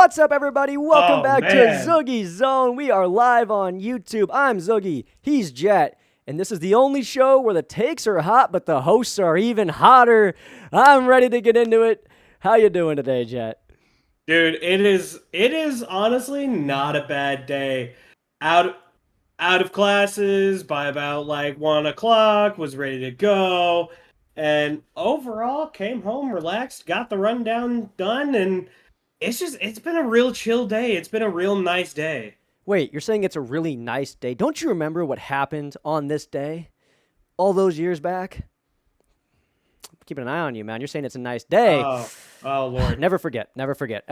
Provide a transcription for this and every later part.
What's up, everybody? Welcome back to Man. Zuggy Zone. We are live on YouTube. I'm Zuggy. He's Jet. And this is the only show where the takes are hot, but the hosts are even hotter. I'm ready to get into it. How you doing today, Jet? Dude, it is honestly not a bad day. Out out of classes by about like 1 o'clock, was ready to go, and overall came home relaxed, got the rundown done, and it's been a real chill day. It's been a real nice day. Wait, you're saying it's a really nice day. Don't you remember what happened on this day all those years back? Keeping an eye on you, man. You're saying it's a nice day. Oh Lord. Never forget. Never forget.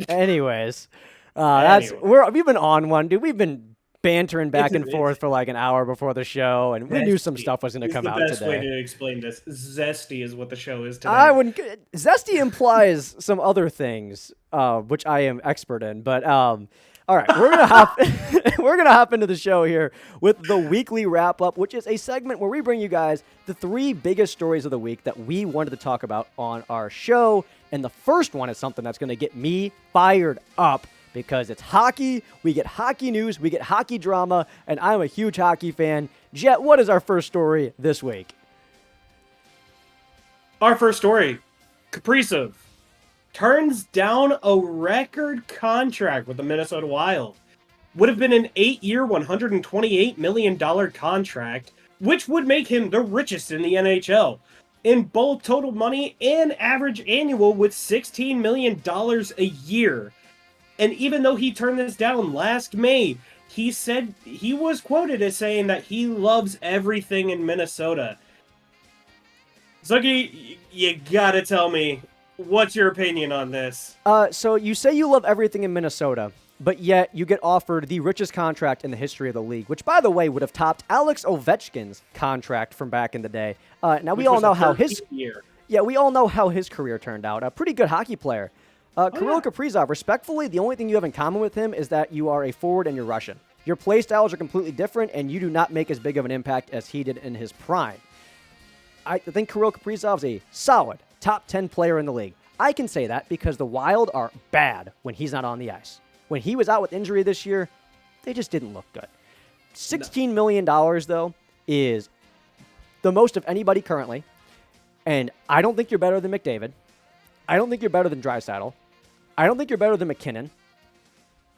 Anyways, Anyway. we've been on one, dude. We've been bantering back It's and forth for like an hour before the show, and we knew some stuff was going to It's come the out best way today. to explain this. Zesty is what the show is today. I wouldn't. Zesty implies some other things, which I am expert in. But all right, we're gonna hop. We're gonna hop into the show here with the weekly wrap up, which is a segment where we bring you guys the 3 biggest stories of the week that we wanted to talk about on our show. And the first one is something that's gonna get me fired up because it's hockey. We get hockey news, we get hockey drama, and I'm a huge hockey fan. Jet, what is our first story this week? Our first story, Kaprizov turns down a record contract with the Minnesota Wild. Would have been an 8-year, $128 million contract, which would make him the richest in the NHL in both total money and average annual with $16 million a year. And even though he turned this down last May, he said he was quoted as saying that he loves everything in Minnesota. Zuggy, you gotta tell me, what's your opinion on this? So you say you love everything in Minnesota, but yet you get offered the richest contract in the history of the league, which, by the way, would have topped Alex Ovechkin's contract from back in the day. Now we Which all was know a how 13th year. we all know how his career turned out. A pretty good hockey player. Kirill Yeah. Kaprizov, respectfully, the only thing you have in common with him is that you are a forward and you're Russian. Your play styles are completely different, and you do not make as big of an impact as he did in his prime. I think Kirill Kaprizov is a solid top 10 player in the league. I can say that because the Wild are bad when he's not on the ice. When he was out with injury this year, they just didn't look good. $16 million, though, is the most of anybody currently. And I don't think you're better than McDavid. I don't think you're better than Draisaitl. I don't think you're better than McKinnon.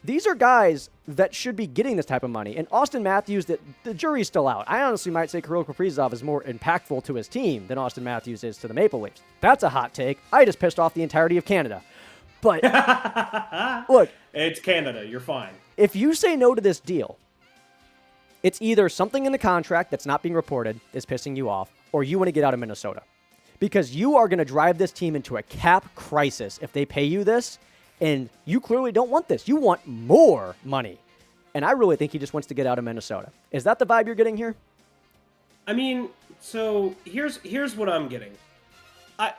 These are guys that should be getting this type of money. And Austin Matthews, the jury's still out. I honestly might say Kirill Kaprizov is more impactful to his team than Austin Matthews is to the Maple Leafs. That's a hot take. I just pissed off the entirety of Canada. But look, It's Canada. You're fine. if you say no to this deal, it's either something in the contract that's not being reported is pissing you off, or you want to get out of Minnesota. Because you are going to drive this team into a cap crisis if they pay you this, and you clearly don't want this. You want more money. And I really think he just wants to get out of Minnesota. Is that the vibe you're getting here? I mean, so here's what I'm getting. I,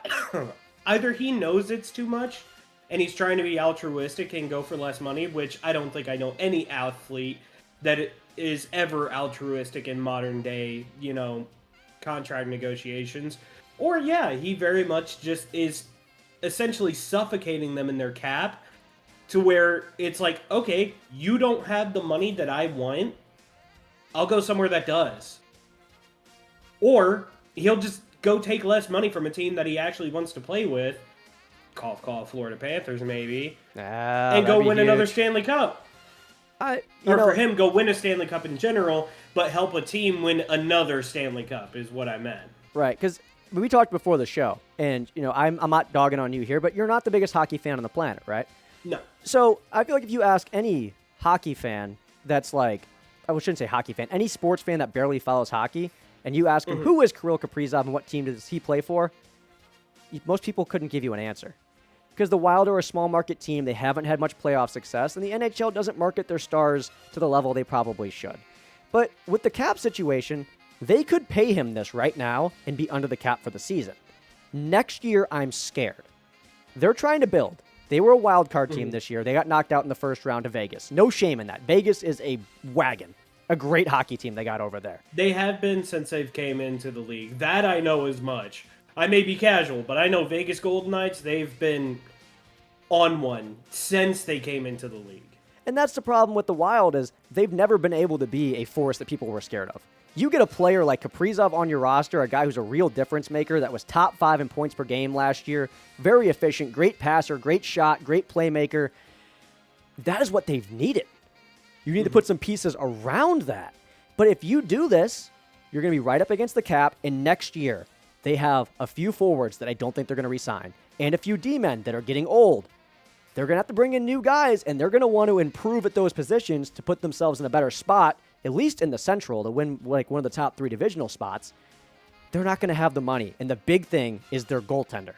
either he knows it's too much, and he's trying to be altruistic and go for less money, which I don't think I know any athlete that is ever altruistic in modern day, contract negotiations. Or yeah, he very much just is essentially suffocating them in their cap to where it's like, okay, you don't have the money that I want, I'll go somewhere that does. Or he'll just go take less money from a team that he actually wants to play with, cough cough, Florida Panthers maybe, and go win another Stanley Cup. For him, go win a Stanley Cup in general, but help a team win another Stanley Cup is what I meant. Right, because we talked before the show, and I'm not dogging on you here, but you're not the biggest hockey fan on the planet, right? No. So I feel like if you ask any hockey fan that's like, I shouldn't say hockey fan, any sports fan that barely follows hockey, and you ask him, who is Kirill Kaprizov and what team does he play for? Most people couldn't give you an answer. Because the Wild are a small market team, they haven't had much playoff success, and the NHL doesn't market their stars to the level they probably should. But with the cap situation, they could pay him this right now and be under the cap for the season. Next year, I'm scared. They're trying to build. They were a wild card team this year. They got knocked out in the first round to Vegas. No shame in that. Vegas is a wagon. A great hockey team they got over there. They have been since they've came into the league. That I know as much. I may be casual, but I know Vegas Golden Knights, they've been on one since they came into the league. And that's the problem with the Wild is they've never been able to be a force that people were scared of. You get a player like Kaprizov on your roster, a guy who's a real difference maker that was top 5 in points per game last year, very efficient, great passer, great shot, great playmaker. That is what they've needed. You need to put some pieces around that. But if you do this, you're going to be right up against the cap, and next year they have a few forwards that I don't think they're going to re-sign, and a few D-men that are getting old. They're going to have to bring in new guys, and they're going to want to improve at those positions to put themselves in a better spot, at least in the Central, to win like one of the top 3 divisional spots. They're not going to have the money, and the big thing is their goaltender.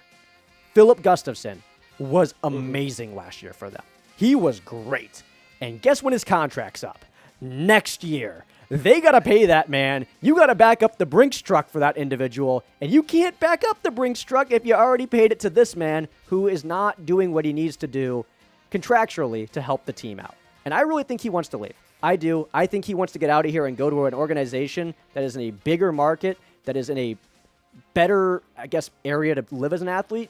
Philip Gustafsson was amazing last year for them. He was great. And guess when his contract's up? Next year. They got to pay that man. You got to back up the Brinks truck for that individual. And you can't back up the Brinks truck if you already paid it to this man who is not doing what he needs to do contractually to help the team out. And I really think he wants to leave. I do. I think he wants to get out of here and go to an organization that is in a bigger market, that is in a better, I guess, area to live as an athlete.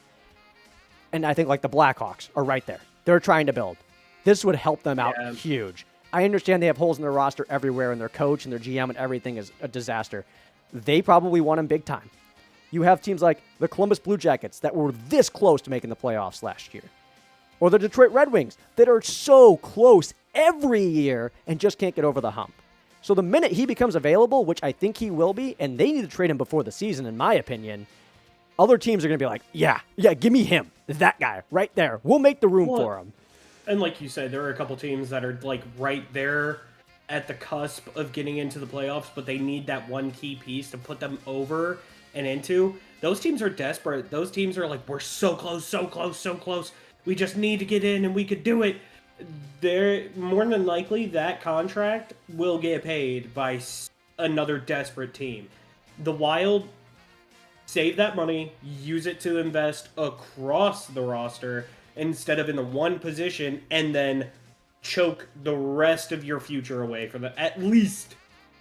And I think like the Blackhawks are right there. They're trying to build. This would help them out huge. I understand they have holes in their roster everywhere, and their coach and their GM and everything is a disaster. They probably want him big time. You have teams like the Columbus Blue Jackets that were this close to making the playoffs last year. Or the Detroit Red Wings that are so close every year and just can't get over the hump. So the minute he becomes available, which I think he will be, and they need to trade him before the season, in my opinion, other teams are going to be like, yeah, give me him. That guy right there. We'll make the room for him. And like you said, there are a couple teams that are like right there at the cusp of getting into the playoffs, but they need that one key piece to put them over and into. Those teams are desperate. Those teams are like, we're so close, so close, so close. We just need to get in and we could do it. They're more than likely that contract will get paid by another desperate team. The Wild save that money, use it to invest across the roster instead of in the one position, and then choke the rest of your future away for at least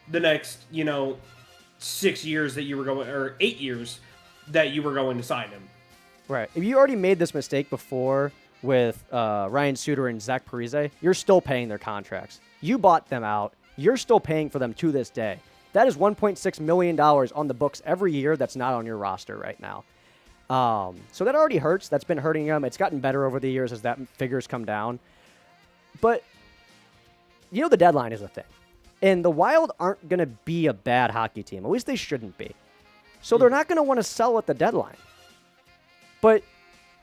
the next, 6 years that you were going, or 8 years that you were going to sign him. Right. If you already made this mistake before with Ryan Suter and Zach Parise, you're still paying their contracts. You bought them out. You're still paying for them to this day. That is $1.6 million on the books every year that's not on your roster right now. So that already hurts. That's been hurting them. It's gotten better over the years as that figures come down. But, the deadline is a thing. And the Wild aren't going to be a bad hockey team. At least they shouldn't be. So they're not going to want to sell at the deadline. But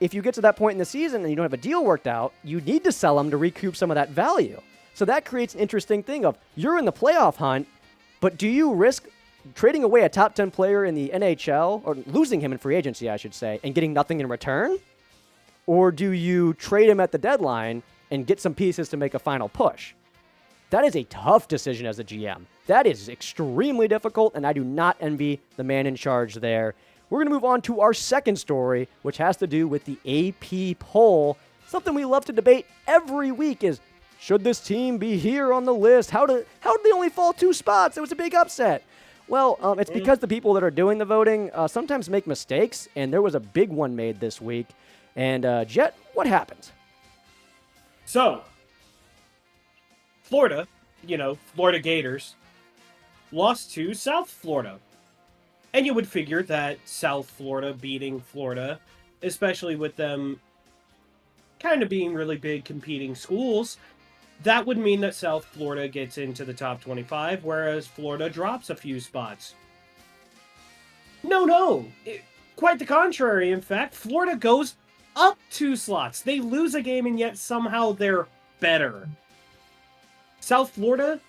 if you get to that point in the season and you don't have a deal worked out, you need to sell them to recoup some of that value. So that creates an interesting thing of you're in the playoff hunt, but do you risk trading away a top 10 player in the NHL, or losing him in free agency, I should say, and getting nothing in return? Or do you trade him at the deadline and get some pieces to make a final push? That is a tough decision as a GM. That is extremely difficult, and I do not envy the man in charge there. We're going to move on to our second story, which has to do with the AP poll. Something we love to debate every week is, should this team be here on the list? How did they only fall 2 spots? It was a big upset. Well, it's because the people that are doing the voting sometimes make mistakes, and there was a big one made this week. And, Jet, what happened? So, Florida, Florida Gators, lost to South Florida. And you would figure that South Florida beating Florida, especially with them kind of being really big competing schools, that would mean that South Florida gets into the top 25, whereas Florida drops a few spots. No. Quite the contrary. In fact, Florida goes up 2 slots. They lose a game, and yet somehow they're better. South Florida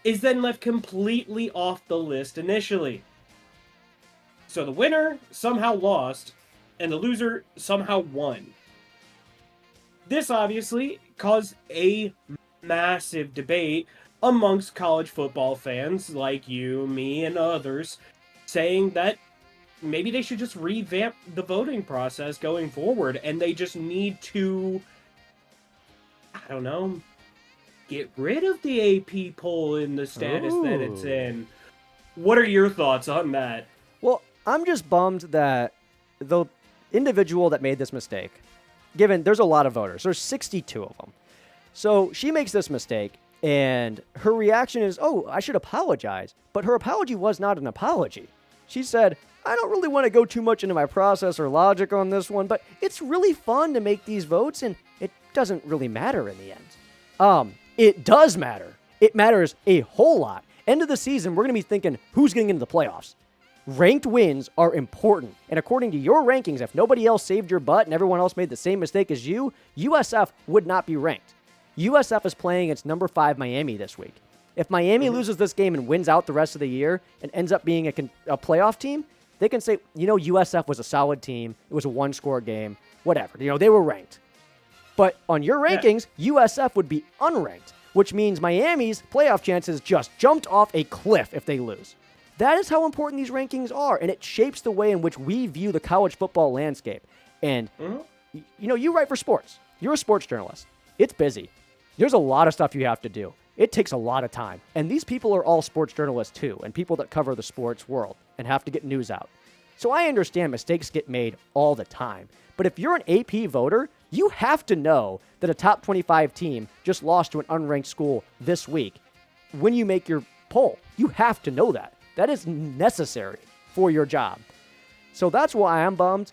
is then left completely off the list initially. So the winner somehow lost, and the loser somehow won. This obviously caused a massive debate amongst college football fans like you, me, and others, saying that maybe they should just revamp the voting process going forward, and they just need to, get rid of the AP poll in the status that it's in. What are your thoughts on that? Well, I'm just bummed that the individual that made this mistake given there's a lot of voters. There's 62 of them. So she makes this mistake, and her reaction is, oh, I should apologize. But her apology was not an apology. She said, I don't really want to go too much into my process or logic on this one, but it's really fun to make these votes, and it doesn't really matter in the end. It does matter. It matters a whole lot. End of the season, we're going to be thinking, who's getting into the playoffs? Ranked wins are important. And according to your rankings, if nobody else saved your butt and everyone else made the same mistake as you, USF would not be ranked. USF is playing its number 5 Miami this week. If Miami loses this game and wins out the rest of the year and ends up being a playoff team, they can say, USF was a solid team. It was a one-score game. Whatever. They were ranked. But on your rankings, USF would be unranked, which means Miami's playoff chances just jumped off a cliff if they lose. That is how important these rankings are, and it shapes the way in which we view the college football landscape. And, you write for sports. You're a sports journalist. It's busy. There's a lot of stuff you have to do. It takes a lot of time. And these people are all sports journalists too, and people that cover the sports world and have to get news out. So I understand mistakes get made all the time. But if you're an AP voter, you have to know that a top 25 team just lost to an unranked school this week when you make your poll. You have to know that. That is necessary for your job. So that's why I'm bummed.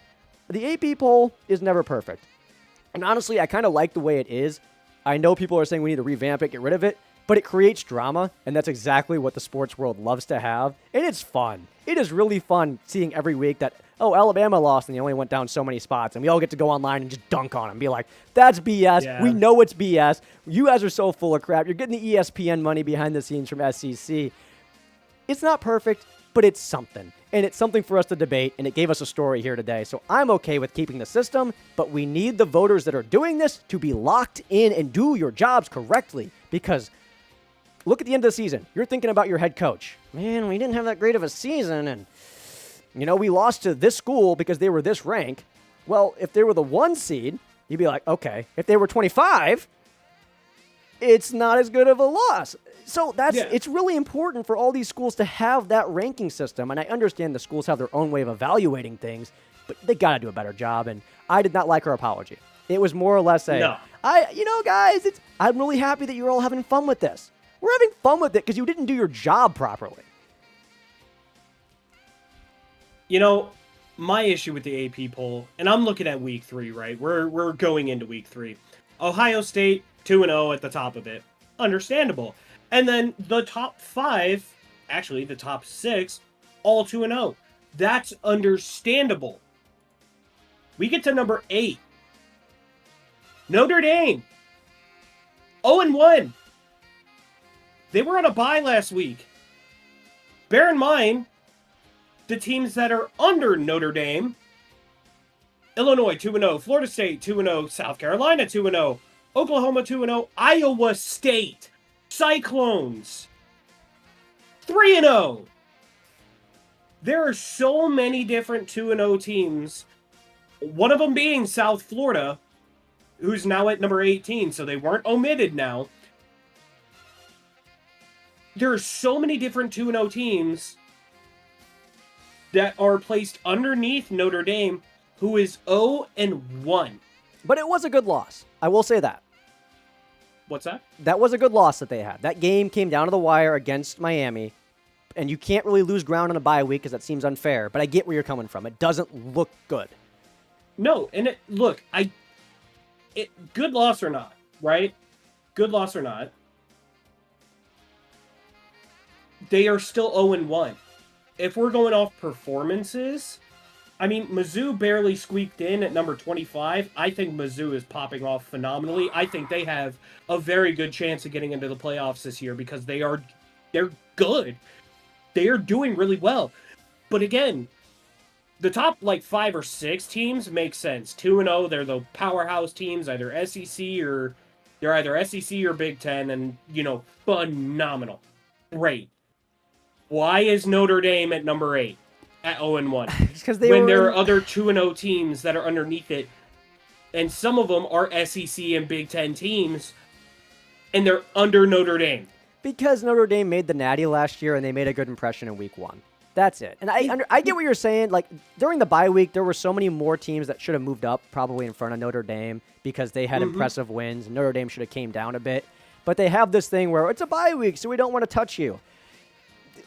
The AP poll is never perfect. And honestly, I kind of like the way it is. I know people are saying we need to revamp it, get rid of it, but it creates drama, and that's exactly what the sports world loves to have. And it's fun. It is really fun seeing every week that, Alabama lost and they only went down so many spots, and we all get to go online and just dunk on them and be like, that's BS. Yeah. We know it's BS. You guys are so full of crap. You're getting the ESPN money behind the scenes from SEC. It's not perfect, but it's something. And it's something for us to debate, and it gave us a story here today. So I'm okay with keeping the system, but we need the voters that are doing this to be locked in and do your jobs correctly. Because look at the end of the season. You're thinking about your head coach. Man, we didn't have that great of a season, and, we lost to this school because they were this rank. Well, if they were the 1 seed, you'd be like, okay. If they were 25, it's not as good of a loss. So it's really important for all these schools to have that ranking system. And I understand the schools have their own way of evaluating things, but they got to do a better job. And I did not like her apology. It was more or less guys, I'm really happy that you're all having fun with this. We're having fun with it because you didn't do your job properly. My issue with the AP poll, and I'm looking at week 3, right? We're going into week 3. Ohio State 2-0 at the top of it. Understandable. And then the top 5, actually the top 6, all 2-0. That's understandable. We get to number 8. Notre Dame. 0-1. They were on a bye last week. Bear in mind, the teams that are under Notre Dame, Illinois 2-0, Florida State 2-0, South Carolina 2-0, Oklahoma 2-0, Iowa State, Cyclones 3-0. There are so many different 2-0 teams, one of them being South Florida, who's now at number 18, so they weren't omitted now. There are so many different 2-0 teams that are placed underneath Notre Dame, who is 0-1. But it was a good loss. I will say that. What's that? That was a good loss that they had. That game came down to the wire against Miami, and you can't really lose ground on a bye week because that seems unfair, but I get where you're coming from. It doesn't look good. No, and good loss or not, right? Good loss or not, they are still 0-1. If we're going off performances, Mizzou barely squeaked in at number 25. I think Mizzou is popping off phenomenally. I think they have a very good chance of getting into the playoffs this year because they're good. They are doing really well. But again, the top 5 or 6 teams make sense. 2-0, they're the powerhouse teams, either SEC or Big Ten, and phenomenal. Great. Why is Notre Dame at number 8 at 0-1? When there are other 2-0 teams that are underneath it, and some of them are SEC and Big Ten teams, and they're under Notre Dame. Because Notre Dame made the Natty last year, and they made a good impression in week 1. That's it. And I get what you're saying. Like, during the bye week, there were so many more teams that should have moved up probably in front of Notre Dame because they had impressive wins. Notre Dame should have came down a bit. But they have this thing where it's a bye week, so we don't want to touch you.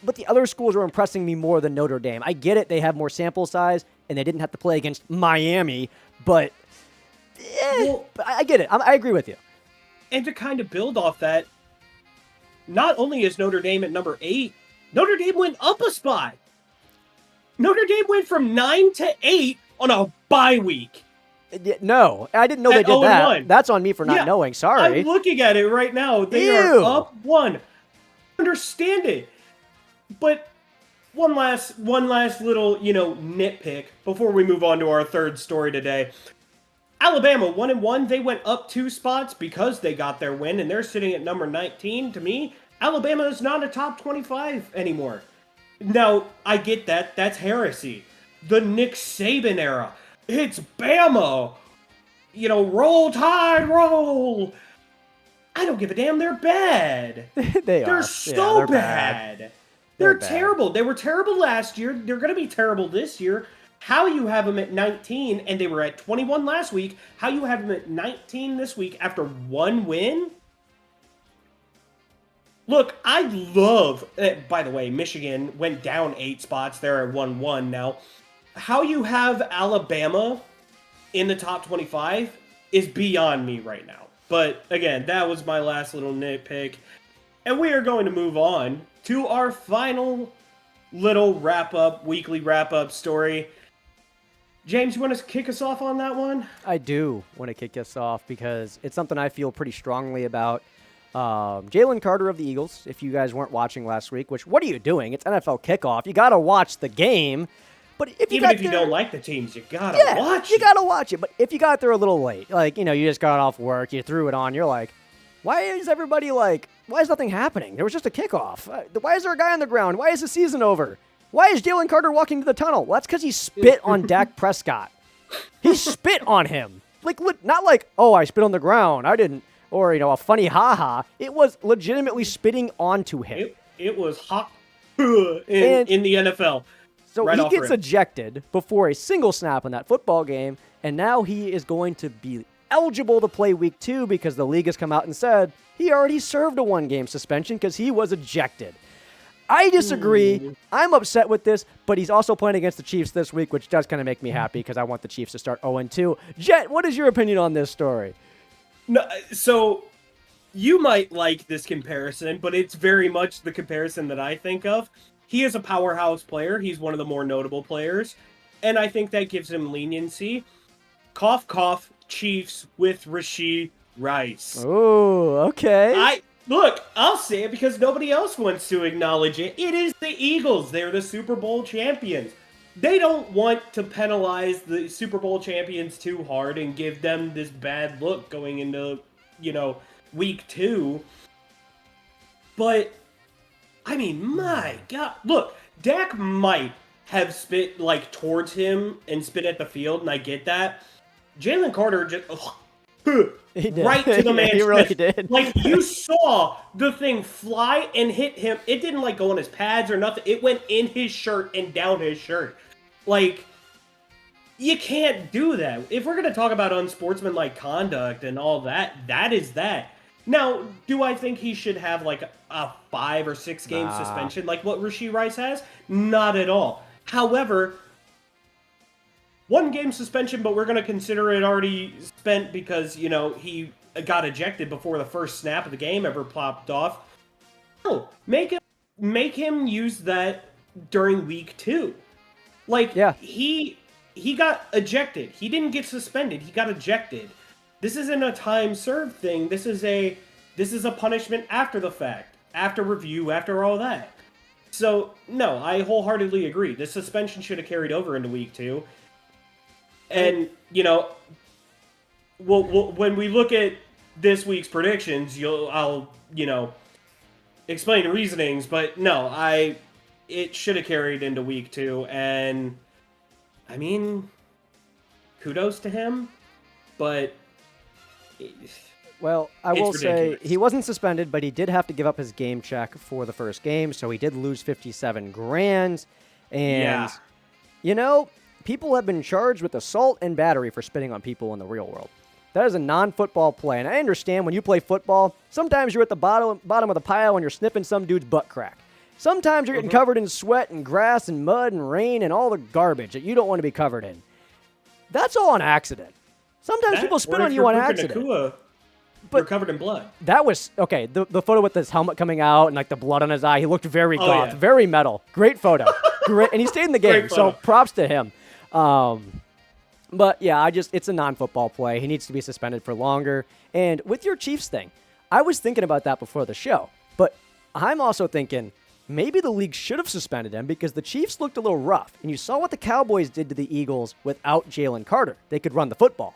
But the other schools are impressing me more than Notre Dame. I get it. They have more sample size, and they didn't have to play against Miami. But, but I get it. I agree with you. And to kind of build off that, not only is Notre Dame at number 8, Notre Dame went up a spot. Notre Dame went from 9 to 8 on a bye week. No, I didn't know they did that. 0-1. That's on me for not knowing. Sorry. I'm looking at it right now. They are up 1. Understand it. But one last little, nitpick before we move on to our third story today. Alabama 1-1. They went up 2 spots because they got their win, and they're sitting at number 19. To me, Alabama is not a top 25 anymore. Now, I get that. That's heresy. The Nick Saban era. It's Bama. Roll Tide, roll. I don't give a damn. They're bad. They're so bad. They're terrible. They were terrible last year. They're going to be terrible this year. How you have them at 19, and they were at 21 last week. How you have them at 19 this week after 1 win? Look, I love... by the way, Michigan went down 8 spots. They're at 1-1 now. How you have Alabama in the top 25 is beyond me right now. But, again, that was my last little nitpick. And we are going to move on to our final little weekly wrap-up story. James, you want to kick us off on that one? I do want to kick us off because it's something I feel pretty strongly about. Jalen Carter of the Eagles, if you guys weren't watching last week, what are you doing? It's NFL kickoff. You got to watch the game. But if you don't like the teams, you got to watch it. You got to watch it. But if you got there a little late, you just got off work, you threw it on, you're like, why is nothing happening? There was just a kickoff. Why is there a guy on the ground? Why is the season over? Why is Jalen Carter walking to the tunnel? Well, that's because he spit on Dak Prescott. He spit on him. Not like, oh, I spit on the ground. I didn't. Or, a funny ha-ha. It was legitimately spitting onto him. It was hot in the NFL. So he gets ejected before a single snap in that football game, and now he is going to be eligible to play week 2 because the league has come out and said he already served a 1-game suspension because he was ejected. I disagree. I'm upset with this, but he's also playing against the Chiefs this week, which does kind of make me happy because I want the Chiefs to start 0-2. Jet, what is your opinion on this story? No, so you might like this comparison, but it's very much the comparison that I think of. He is a powerhouse player. He's one of the more notable players, and I think that gives him leniency. Cough, cough, Chiefs with Rashee Rice. Oh, okay. Look, I'll say it because nobody else wants to acknowledge it. It is the Eagles. They're the Super Bowl champions. They don't want to penalize the Super Bowl champions too hard and give them this bad look going into, week 2. But, my God. Look, Dak might have spit, towards him and spit at the field, and I get that. Jalen Carter just... He did. Right to the man's He really chest. did. You saw the thing fly and hit him. It didn't go on his pads or nothing. It went in his shirt and down his shirt. You can't do that. If we're going to talk about unsportsmanlike conduct and all that, that is that. Now, do I think he should have a 5 or 6 game suspension like what Rashee Rice has? Not at all. However, 1-game suspension, but we're going to consider it already spent because, he got ejected before the first snap of the game ever popped off. No, make him use that during week 2. He got ejected. He didn't get suspended. He got ejected. This isn't a time served thing. This is a punishment after the fact, after review, after all that. So, no, I wholeheartedly agree. This suspension should have carried over into week 2. And, when we look at this week's predictions, I'll explain the reasonings, but no, it should have carried into week 2, and, kudos to him, but... Well, I will say he wasn't suspended, but he did have to give up his game check for the first game, so he did lose $57,000. And, people have been charged with assault and battery for spitting on people in the real world. That is a non-football play. And I understand when you play football, sometimes you're at the bottom of the pile and you're sniffing some dude's butt crack. Sometimes you're getting covered in sweat and grass and mud and rain and all the garbage that you don't want to be covered in. That's all an accident. Sometimes people spit on you on accident. But you're covered in blood. That was, okay, the photo with his helmet coming out and like the blood on his eye, he looked very goth, very metal. Great photo. Great, and he stayed in the game, so props to him. But yeah, it's a non-football play. He needs to be suspended for longer. And with your Chiefs thing, I was thinking about that before the show, but I'm also thinking maybe the league should have suspended him because the Chiefs looked a little rough. And you saw what the Cowboys did to the Eagles without Jalen Carter. They could run the football,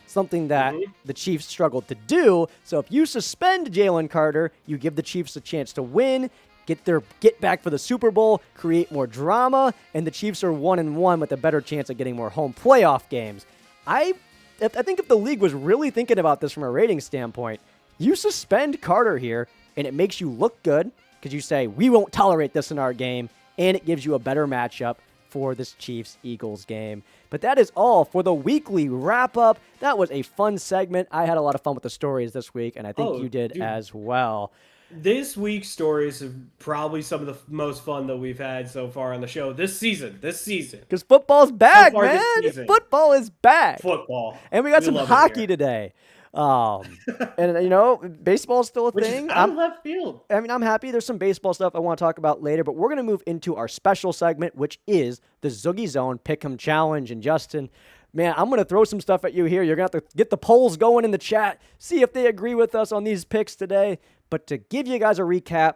something that the Chiefs struggled to do. So if you suspend Jalen Carter, you give the Chiefs a chance to win, get back for the Super Bowl, create more drama, and the Chiefs are 1-1 with a better chance of getting more home playoff games. I think if the league was really thinking about this from a ratings standpoint, you suspend Carter here, and it makes you look good because you say, we won't tolerate this in our game, and it gives you a better matchup for this Chiefs-Eagles game. But that is all for the weekly wrap-up. That was a fun segment. I had a lot of fun with the stories this week, and I think you did as well. This week's stories are probably some of the most fun that we've had so far on the show this season. Because football's back, man. Football is back. Football. And we got some hockey today. And baseball's still a thing. Is out of left field. I mean, I'm happy. There's some baseball stuff I want to talk about later, but we're going to move into our special segment, which is the Zuggy Zone Pick'em Challenge. And Justin, man, I'm going to throw some stuff at you here. You're going to have to get the polls going in the chat, see if they agree with us on these picks today. But to give you guys a recap,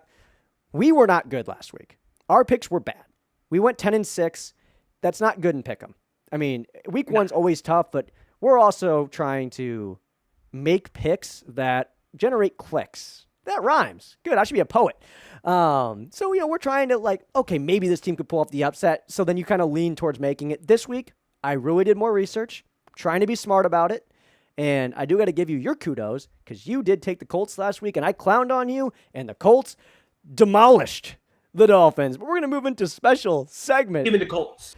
we were not good last week. Our picks were bad. We went 10-6. That's not good in Pick'em. I mean, week one's always tough, but we're also trying to make picks that generate clicks. That rhymes. Good. I should be a poet. So, we're trying to okay, maybe this team could pull off the upset. So then you kind of lean towards making it. This week, I really did more research, trying to be smart about it. And I do got to give you your kudos because you did take the Colts last week and I clowned on you and the Colts demolished the Dolphins. But we're going to move into special segment. Give me the Colts.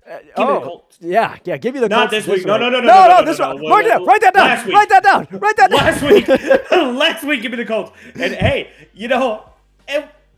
Give me the Colts. Yeah, give you the Not Colts. Not this week. No, this one. Write that down. Write that down. Last week, give me the Colts. And hey,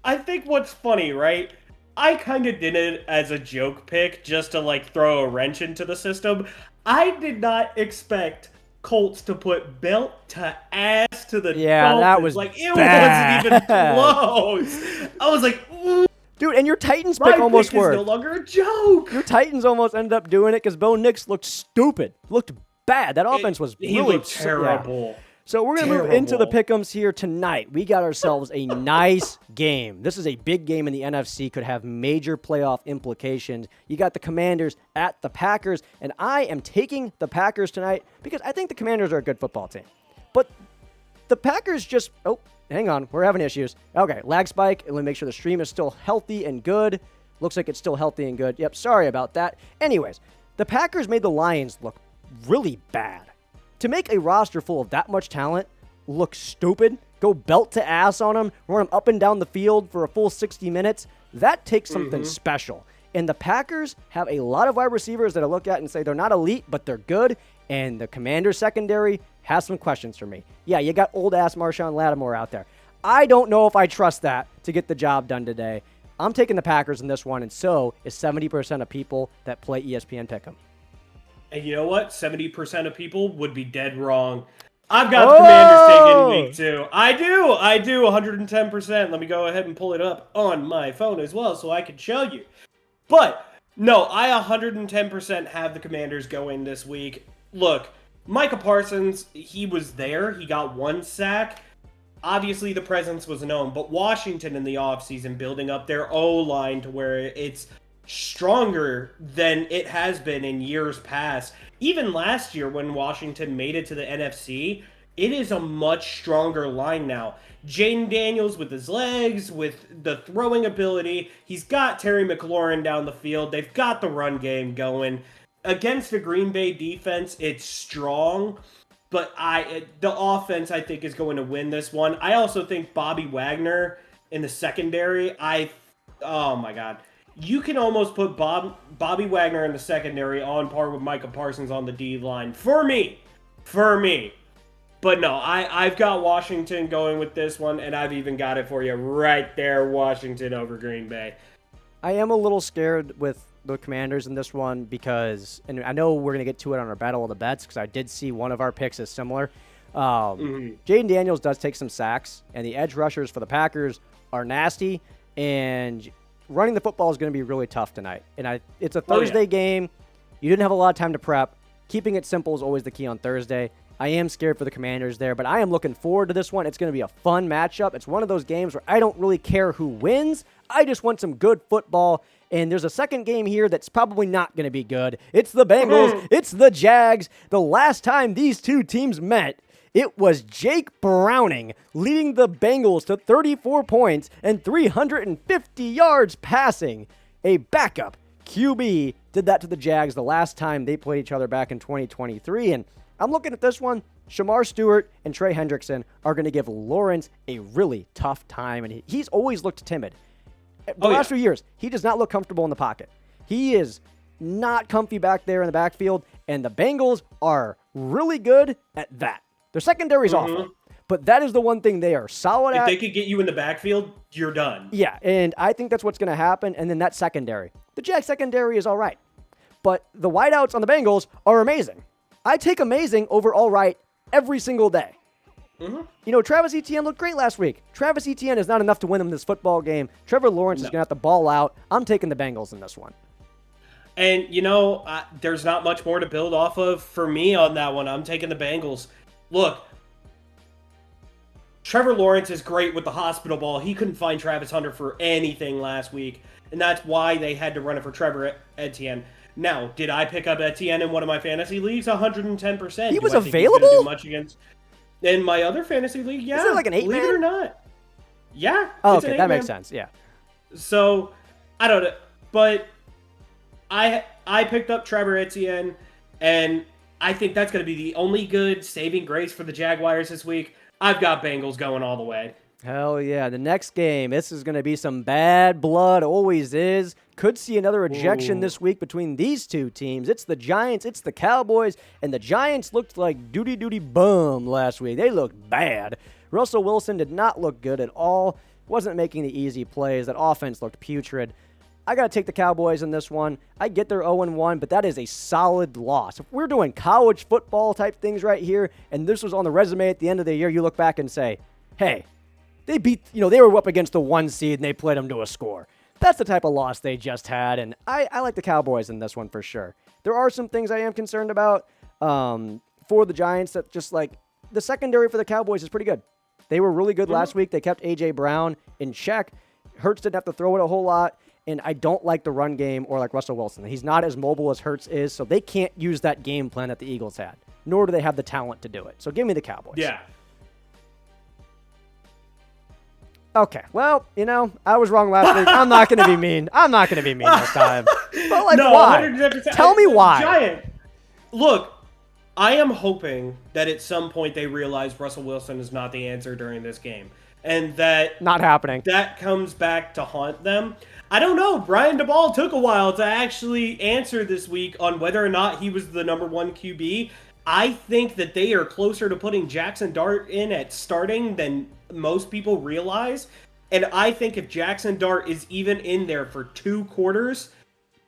I think what's funny, right? I kind of did it as a joke pick just to throw a wrench into the system. I did not expect Colts to put belt to ass to the Dolphins. That was it bad. wasn't even close. I was like, ooh. Dude, and your Titans pick almost worked. No longer a joke. Your Titans almost ended up doing it because Bo Nix looked stupid. Looked bad. That offense was really terrible. Yeah. So we're going to move into the pick'ems here tonight. We got ourselves a nice game. This is a big game in the NFC. Could have major playoff implications. You got the Commanders at the Packers, and I am taking the Packers tonight because I think the Commanders are a good football team. But the Packers just... Oh, hang on. We're having issues. Okay, lag spike. Let me make sure the stream is still healthy and good. Looks like it's still healthy and good. Yep, sorry about that. Anyways, the Packers made the Lions look really bad. To make a roster full of that much talent look stupid, go belt to ass on them, run them up and down the field for a full 60 minutes, that takes something special. And the Packers have a lot of wide receivers that I look at and say they're not elite, but they're good. And the Commanders secondary has some questions for me. Yeah, you got old-ass Marshawn Lattimore out there. I don't know if I trust that to get the job done today. I'm taking the Packers in this one, and so is 70% of people that play ESPN Pick'em. And you know what? 70% of people would be dead wrong. I've got the Commanders taking week 2. I do, 110%. Let me go ahead and pull it up on my phone as well so I can show you. But, no, I 110% have the Commanders going this week. Look, Micah Parsons, he was there. He got 1 sack. Obviously, the presence was known. But Washington in the offseason building up their O-line to where it's stronger than it has been in years past. Even last year when Washington made it to the NFC, it is a much stronger line now. Jaden Daniels with his legs, with the throwing ability. He's got Terry McLaurin down the field. They've got the run game going. Against the Green Bay defense, it's strong. But the offense, I think, is going to win this one. I also think Bobby Wagner in the secondary, oh my God. you can almost put Bobby Wagner in the secondary on par with Micah Parsons on the D line for me. But no, I've got Washington going with this one, and I've even got it for you right there, Washington over Green Bay. I am a little scared with the Commanders in this one because, and I know we're going to get to it on our Battle of the Bets because I did see one of our picks is similar. Jaden Daniels does take some sacks, and the edge rushers for the Packers are nasty, and running the football is going to be really tough tonight. And it's a Thursday game. You didn't have a lot of time to prep. Keeping it simple is always the key on Thursday. I am scared for the Commanders there, but I am looking forward to this one. It's going to be a fun matchup. It's one of those games where I don't really care who wins. I just want some good football. And there's a second game here that's probably not going to be good. It's the Bengals. It's the Jags. The last time these two teams met, it was Jake Browning leading the Bengals to 34 points and 350 yards passing. A backup QB did that to the Jags the last time they played each other back in 2023. And I'm looking at this one. Shamar Stewart and Trey Hendrickson are going to give Lawrence a really tough time. And he's always looked timid. The last few years, he does not look comfortable in the pocket. He is not comfy back there in the backfield. And the Bengals are really good at that. Their secondary is awful. But that is the one thing they are solid at. If they could get you in the backfield, you're done. Yeah, and I think that's what's going to happen. And then that secondary. The Jags secondary is all right. But the wideouts on the Bengals are amazing. I take amazing over all right every single day. You know, Travis Etienne looked great last week. Travis Etienne is not enough to win them this football game. Trevor Lawrence is going to have to ball out. I'm taking the Bengals in this one. And, you know, there's not much more to build off of for me on that one. I'm taking the Bengals. Look, Trevor Lawrence is great with the hospital ball. He couldn't find Travis Hunter for anything last week, and that's why they had to run it for Trevor Etienne. Now, did I pick up Etienne in one of my fantasy leagues? 110%. He was available? Do much against in my other fantasy league? Yeah. Is it like an 8-man? Believe it or not. Yeah. Oh, okay, that makes sense. Yeah. So, I don't know. But I picked up Trevor Etienne, and I think that's going to be the only good saving grace for the Jaguars this week. I've got Bengals going all the way. Hell yeah. The next game, this is going to be some bad blood. Always is. Could see another ejection this week between these two teams. It's the Giants, it's the Cowboys, and the Giants looked like doody bum last week. They looked bad. Russell Wilson did not look good at all. Wasn't making the easy plays. That offense looked putrid. I got to take the Cowboys in this one. I get their 0-1, but that is a solid loss. If we're doing college football type things right here, and this was on the resume at the end of the year, you look back and say, hey, they were up against the 1 seed and they played them to a score. That's the type of loss they just had, and I like the Cowboys in this one for sure. There are some things I am concerned about for the Giants that just like the secondary for the Cowboys is pretty good. They were really good last week. They kept A.J. Brown in check. Hurts didn't have to throw it a whole lot, and I don't like the run game or like Russell Wilson. He's not as mobile as Hurts is, so they can't use that game plan that the Eagles had, nor do they have the talent to do it. So give me the Cowboys. Yeah. Okay, well, you know, I was wrong last week. I'm not going to be mean. I'm not going to be mean this time. But, like, no, why? 110%. Tell me why. Giant. Look, I am hoping that at some point they realize Russell Wilson is not the answer during this game. And that... Not happening. That comes back to haunt them. I don't know. Brian DeBall took a while to actually answer this week on whether or not he was the number 1 QB. I think that they are closer to putting Jackson Dart in at starting than most people realize. And I think if Jackson Dart is even in there for 2 quarters,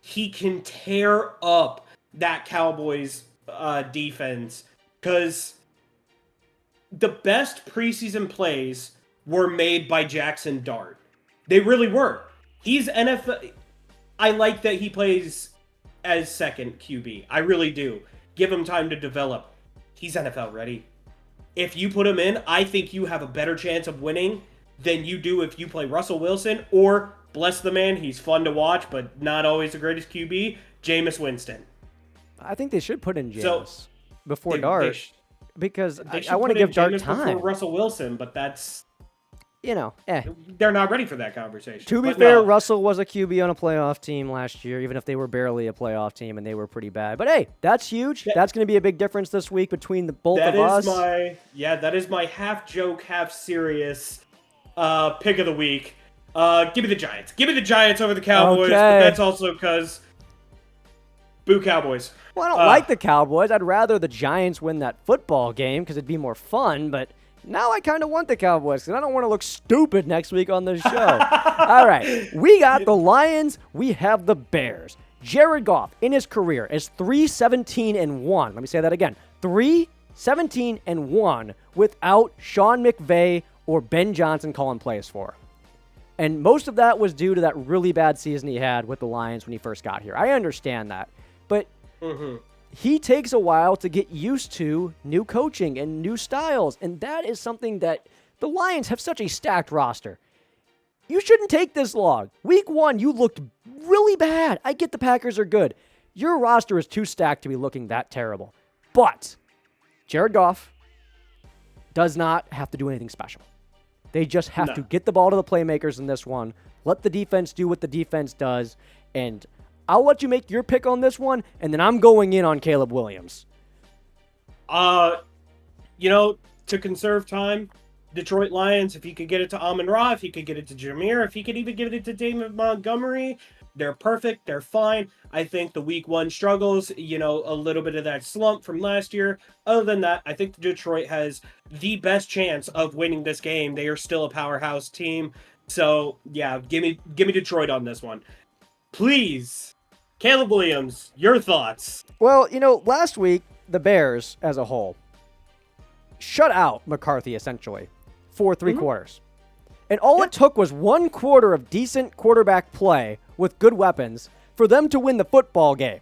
he can tear up that Cowboys defense. Because the best preseason plays were made by Jackson Dart. They really were. He's NFL. I like that he plays as second QB. I really do. Give him time to develop. He's NFL ready. If you put him in, I think you have a better chance of winning than you do if you play Russell Wilson or, bless the man, he's fun to watch, but not always the greatest QB, Jameis Winston. I think they should put in Jameis before Dart because I want to give Dart Jameis time. Before Russell Wilson, but that's... You know, They're not ready for that conversation. To be fair, Russell was a QB on a playoff team last year, even if they were barely a playoff team and they were pretty bad. But hey, that's huge. That's going to be a big difference this week between the both of us. That is my half joke, half serious pick of the week. Give me the Giants. Give me the Giants over the Cowboys, Okay. but that's also because boo Cowboys. Well, I don't like the Cowboys. I'd rather the Giants win that football game because it'd be more fun, but now I kind of want the Cowboys because I don't want to look stupid next week on the show. All right. We got the Lions. We have the Bears. Jared Goff, in his career, is 3-17-1. Let me say that again. 3-17-1 without Sean McVay or Ben Johnson calling plays for him. And most of that was due to that really bad season he had with the Lions when he first got here. I understand that. But he takes a while to get used to new coaching and new styles. And that is something that the Lions have such a stacked roster. You shouldn't take this long. Week 1, you looked really bad. I get the Packers are good. Your roster is too stacked to be looking that terrible. But Jared Goff does not have to do anything special. They just have to get the ball to the playmakers in this one, let the defense do what the defense does, and I'll let you make your pick on this one, and then I'm going in on Caleb Williams. To conserve time, Detroit Lions, if he could get it to Amon-Ra, if he could get it to Jameer, if he could even give it to David Montgomery, they're perfect. They're fine. I think the week 1 struggles, a little bit of that slump from last year. Other than that, I think Detroit has the best chance of winning this game. They are still a powerhouse team. So, yeah, give me Detroit on this one. Please, Caleb Williams, your thoughts. Well, last week, the Bears as a whole shut out McCarthy, essentially, for 3 quarters. And all it took was 1 quarter of decent quarterback play with good weapons for them to win the football game.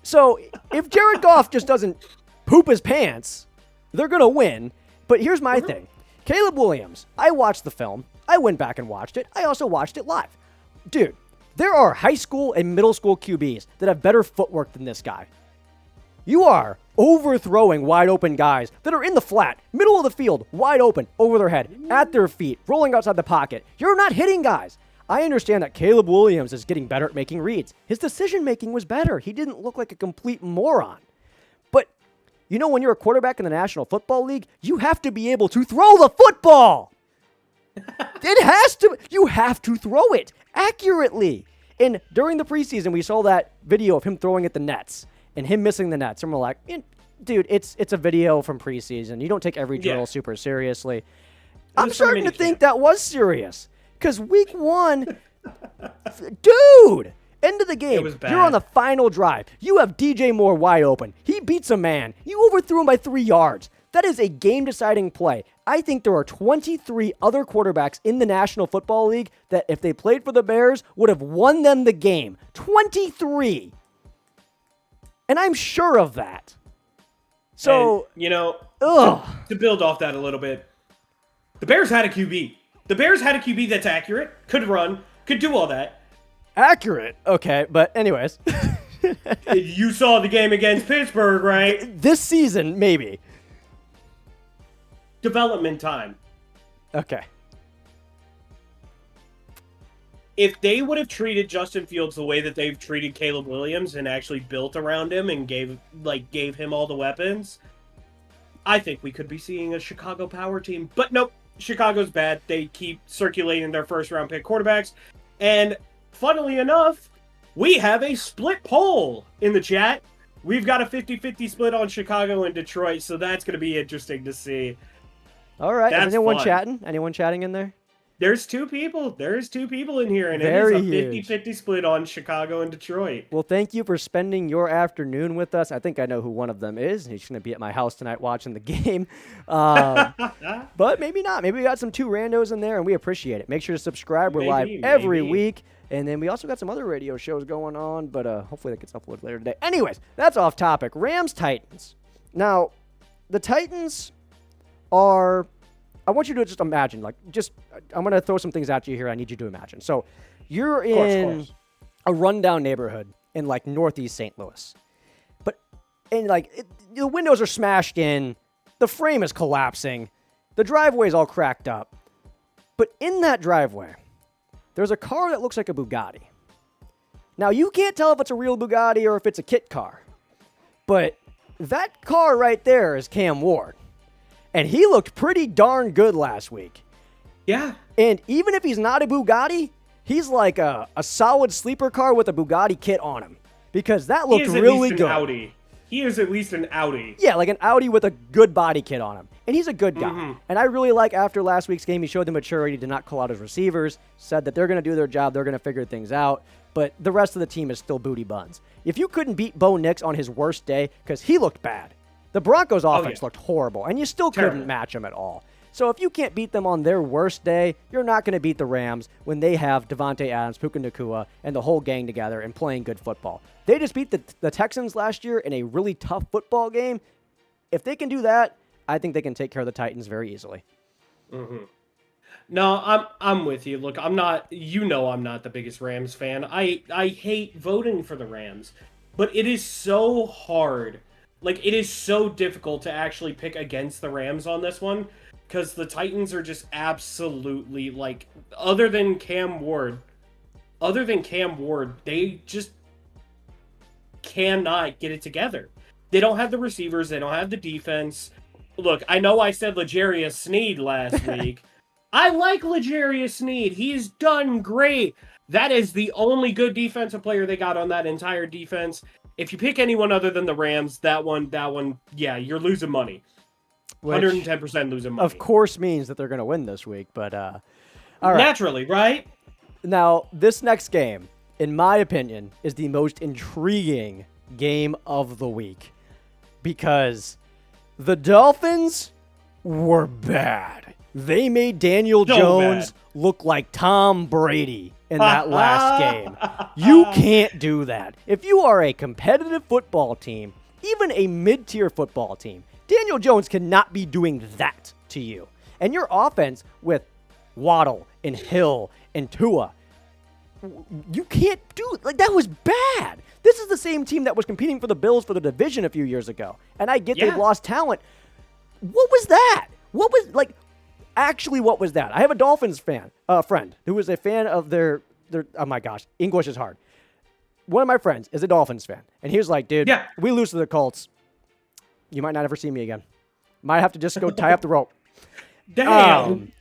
So if Jared Goff just doesn't poop his pants, they're going to win. But here's my thing. Caleb Williams, I watched the film. I went back and watched it. I also watched it live. Dude, there are high school and middle school QBs that have better footwork than this guy. You are overthrowing wide open guys that are in the flat, middle of the field, wide open, over their head, at their feet, rolling outside the pocket. You're not hitting guys. I understand that Caleb Williams is getting better at making reads. His decision-making was better. He didn't look like a complete moron. But, when you're a quarterback in the National Football League, you have to be able to throw the football. You have to throw it accurately. And during the preseason, we saw that video of him throwing at the nets and him missing the nets. And we're like, dude, it's a video from preseason. You don't take every drill super seriously. I'm starting to think that was serious. Because week 1, dude, end of the game. It was bad. You're on the final drive. You have DJ Moore wide open. He beats a man. You overthrew him by 3 yards. That is a game-deciding play. I think there are 23 other quarterbacks in the National Football League that, if they played for the Bears, would have won them the game. 23. And I'm sure of that. So, to build off that a little bit, the Bears had a QB. The Bears had a QB that's accurate, could run, could do all that. Accurate. Okay, but anyways. You saw the game against Pittsburgh, right? This season, maybe. Development time. Okay. If they would have treated Justin Fields the way that they've treated Caleb Williams and actually built around him and gave him all the weapons, I think we could be seeing a Chicago power team. But nope, Chicago's bad. They keep circulating their first-round pick quarterbacks. And funnily enough, we have a split poll in the chat. We've got a 50-50 split on Chicago and Detroit, so that's going to be interesting to see. All right. That's Is anyone fun. chatting? Anyone chatting in there? There's 2 people. There's 2 people in here, and Very it is a 50-50 split on Chicago and Detroit. Well, thank you for spending your afternoon with us. I think I know who one of them is. He's going to be at my house tonight watching the game. But maybe not. Maybe we got some 2 randos in there, and we appreciate it. Make sure to subscribe. We're live every week. And then we also got some other radio shows going on, but hopefully that gets uploaded later today. Anyways, that's off topic. Rams-Titans. Now, the Titans are... I want you to just imagine, I'm going to throw some things at you here. I need you to imagine. So you're in a rundown neighborhood in northeast St. Louis. The windows are smashed in. The frame is collapsing. The driveway's all cracked up. But in that driveway, there's a car that looks like a Bugatti. Now, you can't tell if it's a real Bugatti or if it's a kit car. But that car right there is Cam Ward. And he looked pretty darn good last week. Yeah. And even if he's not a Bugatti, he's like a solid sleeper car with a Bugatti kit on him, because that He looked is at really least an good. Audi. He is at least an Audi. Yeah, like an Audi with a good body kit on him. And he's a good guy. And I really like, after last week's game, he showed the maturity to not call out his receivers, said that they're going to do their job, they're going to figure things out, but the rest of the team is still booty buns. If you couldn't beat Bo Nix on his worst day, because he looked bad, the Broncos' offense looked horrible, and you still couldn't match him at all. So if you can't beat them on their worst day, you're not going to beat the Rams when they have Devontae Adams, Puka Nacua, and the whole gang together and playing good football. They just beat the Texans last year in a really tough football game. If they can do that, I think they can take care of the Titans very easily. No, I'm with you. Look, I'm not. I'm not the biggest Rams fan. I hate voting for the Rams, but it is so hard. Like, it is so difficult to actually pick against the Rams on this one, because the Titans are just absolutely, like, other than Cam Ward, they just cannot get it together. They don't have the receivers. They don't have the defense. Look, I know I said L'Jarius Sneed last week. I like L'Jarius Sneed. He's done great. That is the only good defensive player they got on that entire defense. If you pick anyone other than the Rams, that one, yeah, you're losing money. 110% losing money. Of course means that they're going to win this week, but all right. Naturally, right? Now, this next game, in my opinion, is the most intriguing game of the week, because the Dolphins were bad. They made Daniel Jones look like Tom Brady in that last game. You can't do that. If you are a competitive football team, even a mid-tier football team, Daniel Jones cannot be doing that to you. And your offense with Waddle and Hill and Tua, you can't do it. Like, that was bad. This is the same team that was competing for the Bills for the division a few years ago. And I get they've lost talent. What was that? What was that? I have a Dolphins friend who was a fan of their oh my gosh, English is hard. One of my friends is a Dolphins fan, and he was like, dude, we lose to the Colts, you might not ever see me again. Might have to just go tie up the rope. Damn.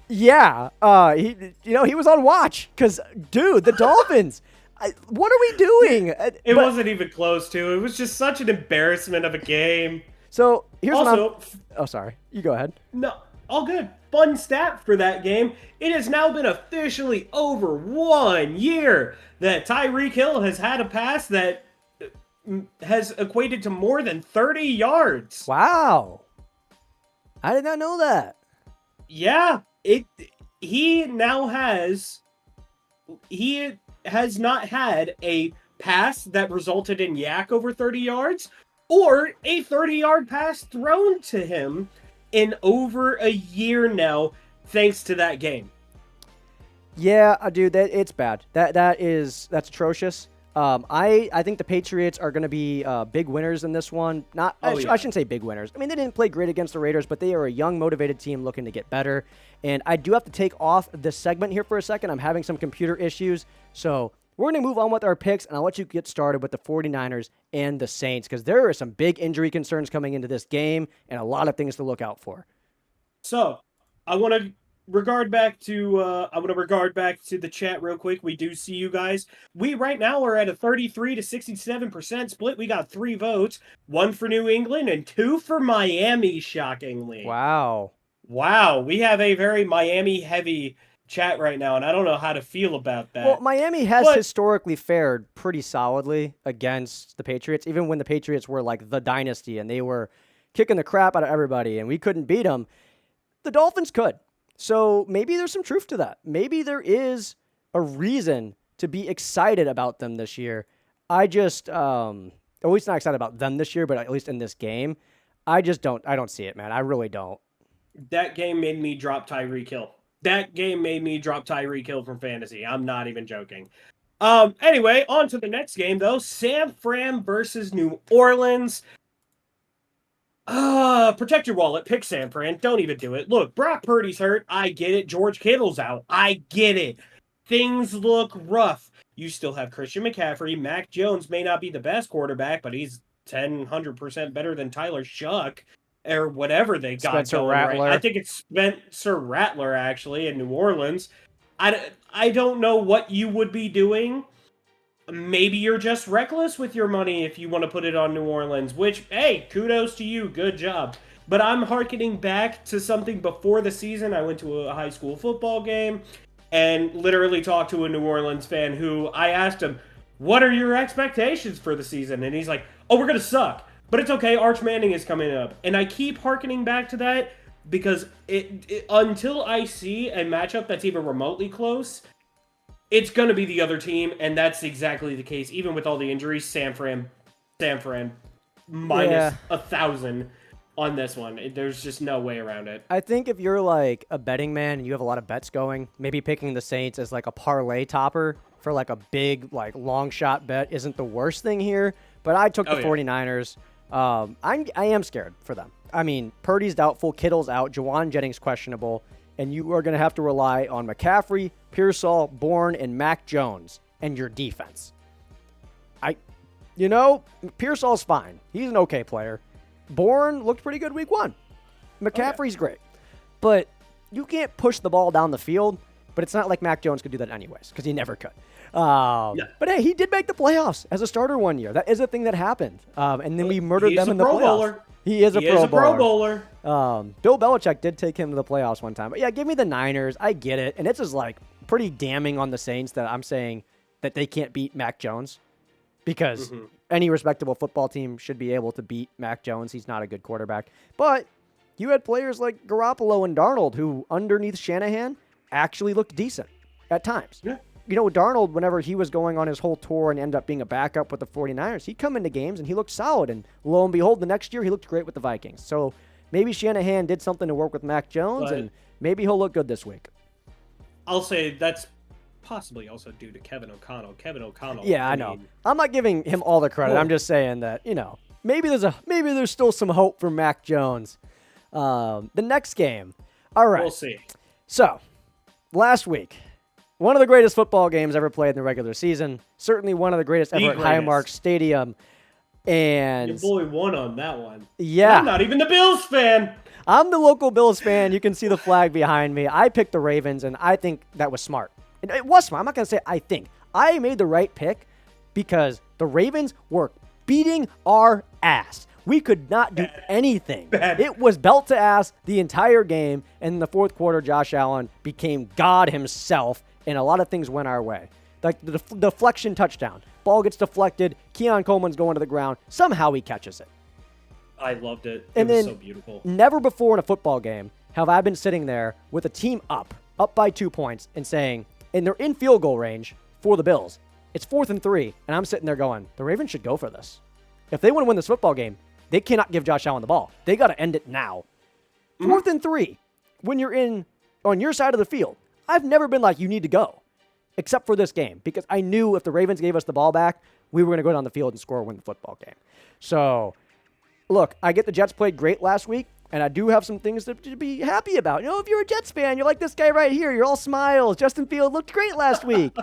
He was on watch, because, dude, the Dolphins, what are we doing? It wasn't even close to. It was just such an embarrassment of a game. So here's also, oh, sorry. You go ahead. No, all good. Fun stat for that game. It has now been officially over 1 year that Tyreek Hill has had a pass that has equated to more than 30 yards. Wow. I did not know that. Yeah, he has not had a pass that resulted in yak over 30 yards or a 30-yard pass thrown to him in over a year now, thanks to that game. Yeah, dude, it's bad. That's atrocious. I think the Patriots are going to be big winners in this one. I shouldn't say big winners. I mean, they didn't play great against the Raiders, but they are a young, motivated team looking to get better. And I do have to take off this segment here for a second. I'm having some computer issues. So we're going to move on with our picks, and I'll let you get started with the 49ers and the Saints, because there are some big injury concerns coming into this game and a lot of things to look out for. So I want to regard back to the chat real quick. We do see you guys. We right now are at a 33 to 67% split. We got 3 votes, 1 for New England and 2 for Miami, shockingly. Wow. We have a very Miami heavy chat right now, and I don't know how to feel about that. Well, Miami has historically fared pretty solidly against the Patriots, even when the Patriots were like the dynasty and they were kicking the crap out of everybody and we couldn't beat them. The Dolphins could. So maybe there's some truth to that. Maybe there is a reason to be excited about them this year. I just, at least not excited about them this year, but at least in this game, I don't see it, man. I really don't. That game made me drop Tyreek Hill. From fantasy. I'm not even joking. Anyway, on to the next game, though. San Fran versus New Orleans. Protect your wallet. Pick San Fran. Don't even do it. Look, Brock Purdy's hurt. I get it. George Kittle's out. I get it. Things look rough. You still have Christian McCaffrey. Mac Jones may not be the best quarterback, but he's 100% better than Tyler Shuck. or whatever they got Spencer going, right? Rattler. I think it's Spencer Rattler, actually, in New Orleans. I don't know what you would be doing. Maybe you're just reckless with your money if you want to put it on New Orleans, which, hey, kudos to you. Good job. But I'm hearkening back to something before the season. I went to a high school football game and literally talked to a New Orleans fan who I asked him, what are your expectations for the season? And he's like, oh, we're going to suck. But it's okay. Arch Manning is coming up. And I keep hearkening back to that because until I see a matchup that's even remotely close, it's going to be the other team. And that's exactly the case. Even with all the injuries, San Fran minus 1,000 on this one. There's just no way around it. I think if you're like a betting man and you have a lot of bets going, maybe picking the Saints as like a parlay topper for like a big, like long shot bet isn't the worst thing here. But I took the 49ers. I am scared for them. I mean, Purdy's doubtful, Kittle's out, Jawan Jennings questionable, and you are going to have to rely on McCaffrey, Pearsall, Bourne, and Mac Jones and your defense. Pearsall's fine. He's an okay player. Bourne looked pretty good week 1. McCaffrey's great. But you can't push the ball down the field, but it's not like Mac Jones could do that anyways, because he never could. But hey, he did make the playoffs as a starter one year. That is a thing that happened. And then we murdered them in the playoffs. Bowler. He is a Pro Bowler. Bill Belichick did take him to the playoffs one time. But yeah, give me the Niners. I get it. And it's just like pretty damning on the Saints that I'm saying that they can't beat Mac Jones, because any respectable football team should be able to beat Mac Jones. He's not a good quarterback. But you had players like Garoppolo and Darnold who, underneath Shanahan, actually looked decent at times. Yeah. Darnold, whenever he was going on his whole tour and ended up being a backup with the 49ers, he'd come into games and he looked solid. And lo and behold, the next year he looked great with the Vikings. So maybe Shanahan did something to work with Mac Jones, and maybe he'll look good this week. I'll say that's possibly also due to Kevin O'Connell. Yeah, I know. I'm not giving him all the credit. I'm just saying that, maybe there's still some hope for Mac Jones. The next game. All right. We'll see. So, last week, one of the greatest football games ever played in the regular season. Certainly one of the greatest ever at Highmark Stadium. And your boy won on that one. Yeah. I'm not even the Bills fan. I'm the local Bills fan. You can see the flag behind me. I picked the Ravens, and I think that was smart. It was smart. I'm not going to say I think. I made the right pick because the Ravens were beating our ass. We could not do anything. It was belt to ass the entire game. And in the fourth quarter, Josh Allen became God himself, and a lot of things went our way. Like the deflection touchdown. Ball gets deflected. Keon Coleman's going to the ground. Somehow he catches it. I loved it. It was so beautiful. Never before in a football game have I been sitting there with a team up by 2 points and saying, and they're in field goal range for the Bills. It's 4th and 3, and I'm sitting there going, the Ravens should go for this. If they want to win this football game, they cannot give Josh Allen the ball. They got to end it now. 4th and 3, when you're on your side of the field, I've never been like, you need to go, except for this game, because I knew if the Ravens gave us the ball back, we were going to go down the field and score and win the football game. So, look, I get the Jets played great last week, and I do have some things to be happy about. If you're a Jets fan, you're like this guy right here. You're all smiles. Justin Fields looked great last week.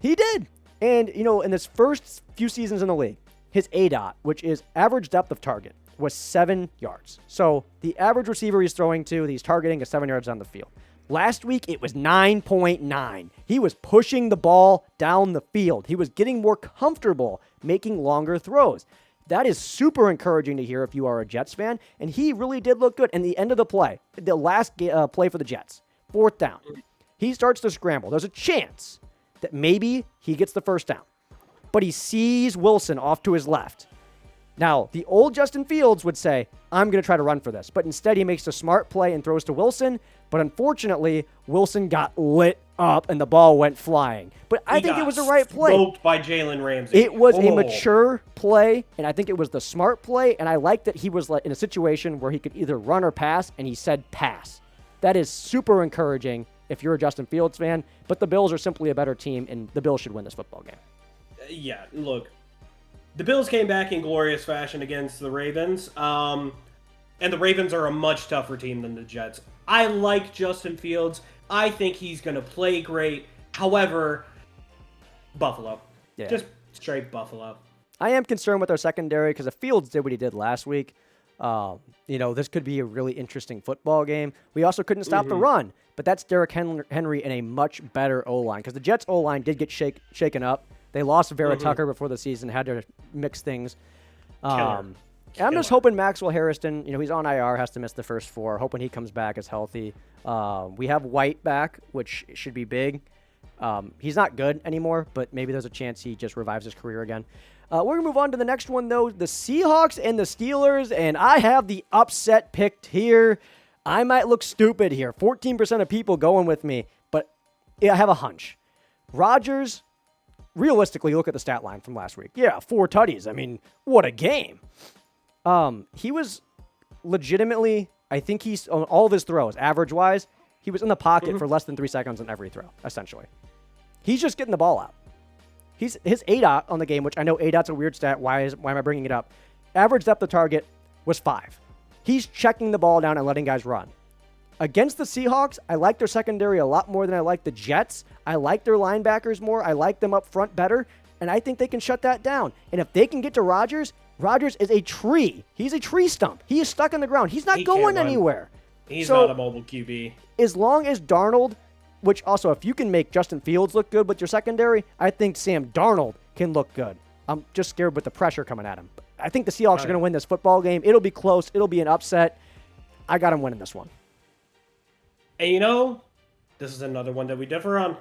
He did. And, in this first few seasons in the league, his ADOT, which is average depth of target, was 7 yards. So the average receiver he's throwing to, he's targeting is 7 yards on the field. Last week, it was 9.9. He was pushing the ball down the field. He was getting more comfortable making longer throws. That is super encouraging to hear if you are a Jets fan, and he really did look good. And the end of the play, the last play for the Jets, 4th down, he starts to scramble. There's a chance that maybe he gets the first down, but he sees Wilson off to his left. Now, the old Justin Fields would say, I'm going to try to run for this, but instead he makes a smart play and throws to Wilson, but unfortunately, Wilson got lit up and the ball went flying. But I think it was the right play. Smoked by Jalen Ramsey. It was a mature play, and I think it was the smart play, and I like that he was in a situation where he could either run or pass, and he said pass. That is super encouraging if you're a Justin Fields fan, but the Bills are simply a better team, and the Bills should win this football game. Yeah, look, the Bills came back in glorious fashion against the Ravens, and the Ravens are a much tougher team than the Jets. I like Justin Fields. I think he's going to play great. However, Buffalo. Yeah. Just straight Buffalo. I am concerned with our secondary because if Fields did what he did last week, This could be a really interesting football game. We also couldn't stop the run, but that's Derrick Henry in a much better O-line because the Jets' O-line did get shaken up. They lost Vera Tucker before the season, had to mix things. I'm just hoping Maxwell Harrison, he's on IR, has to miss the first 4, hoping he comes back as healthy. We have White back, which should be big. He's not good anymore, but maybe there's a chance he just revives his career again. We're going to move on to the next one, though, the Seahawks and the Steelers, and I have the upset picked here. I might look stupid here. 14% of people going with me, but I have a hunch. Rodgers, realistically, look at the stat line from last week. Yeah, 4 tutties. I mean, what a game. He was legitimately, I think he's, on all of his throws, average-wise, he was in the pocket for less than 3 seconds on every throw, essentially. He's just getting the ball out. His ADOT on the game, which I know ADOT's a weird stat. Why am I bringing it up? Average depth of target was 5. He's checking the ball down and letting guys run. Against the Seahawks, I like their secondary a lot more than I like the Jets. I like their linebackers more. I like them up front better, and I think they can shut that down. And if they can get to Rodgers, Rodgers is a tree. He's a tree stump. He is stuck in the ground. He's not going anywhere. He's not a mobile QB. As long as Darnold, which also, if you can make Justin Fields look good with your secondary, I think Sam Darnold can look good. I'm just scared with the pressure coming at him. I think the Seahawks are going to win this football game. It'll be close. It'll be an upset. I got him winning this one. And this is another one that we differ on.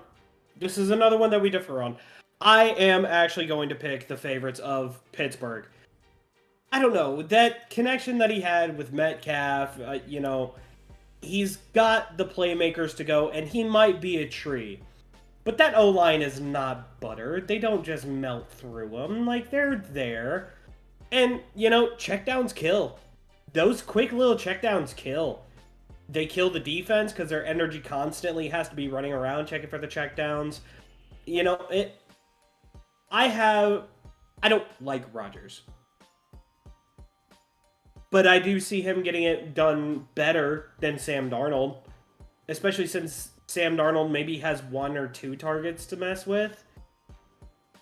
I am actually going to pick the favorites of Pittsburgh. I don't know. That connection that he had with Metcalf, he's got the playmakers to go, and he might be a tree. But that O-line is not butter. They don't just melt through them. They're there. And, checkdowns kill. Those quick little checkdowns kill. They kill the defense because their energy constantly has to be running around checking for the checkdowns. I don't like Rodgers. But I do see him getting it done better than Sam Darnold. Especially since Sam Darnold maybe has 1 or 2 targets to mess with.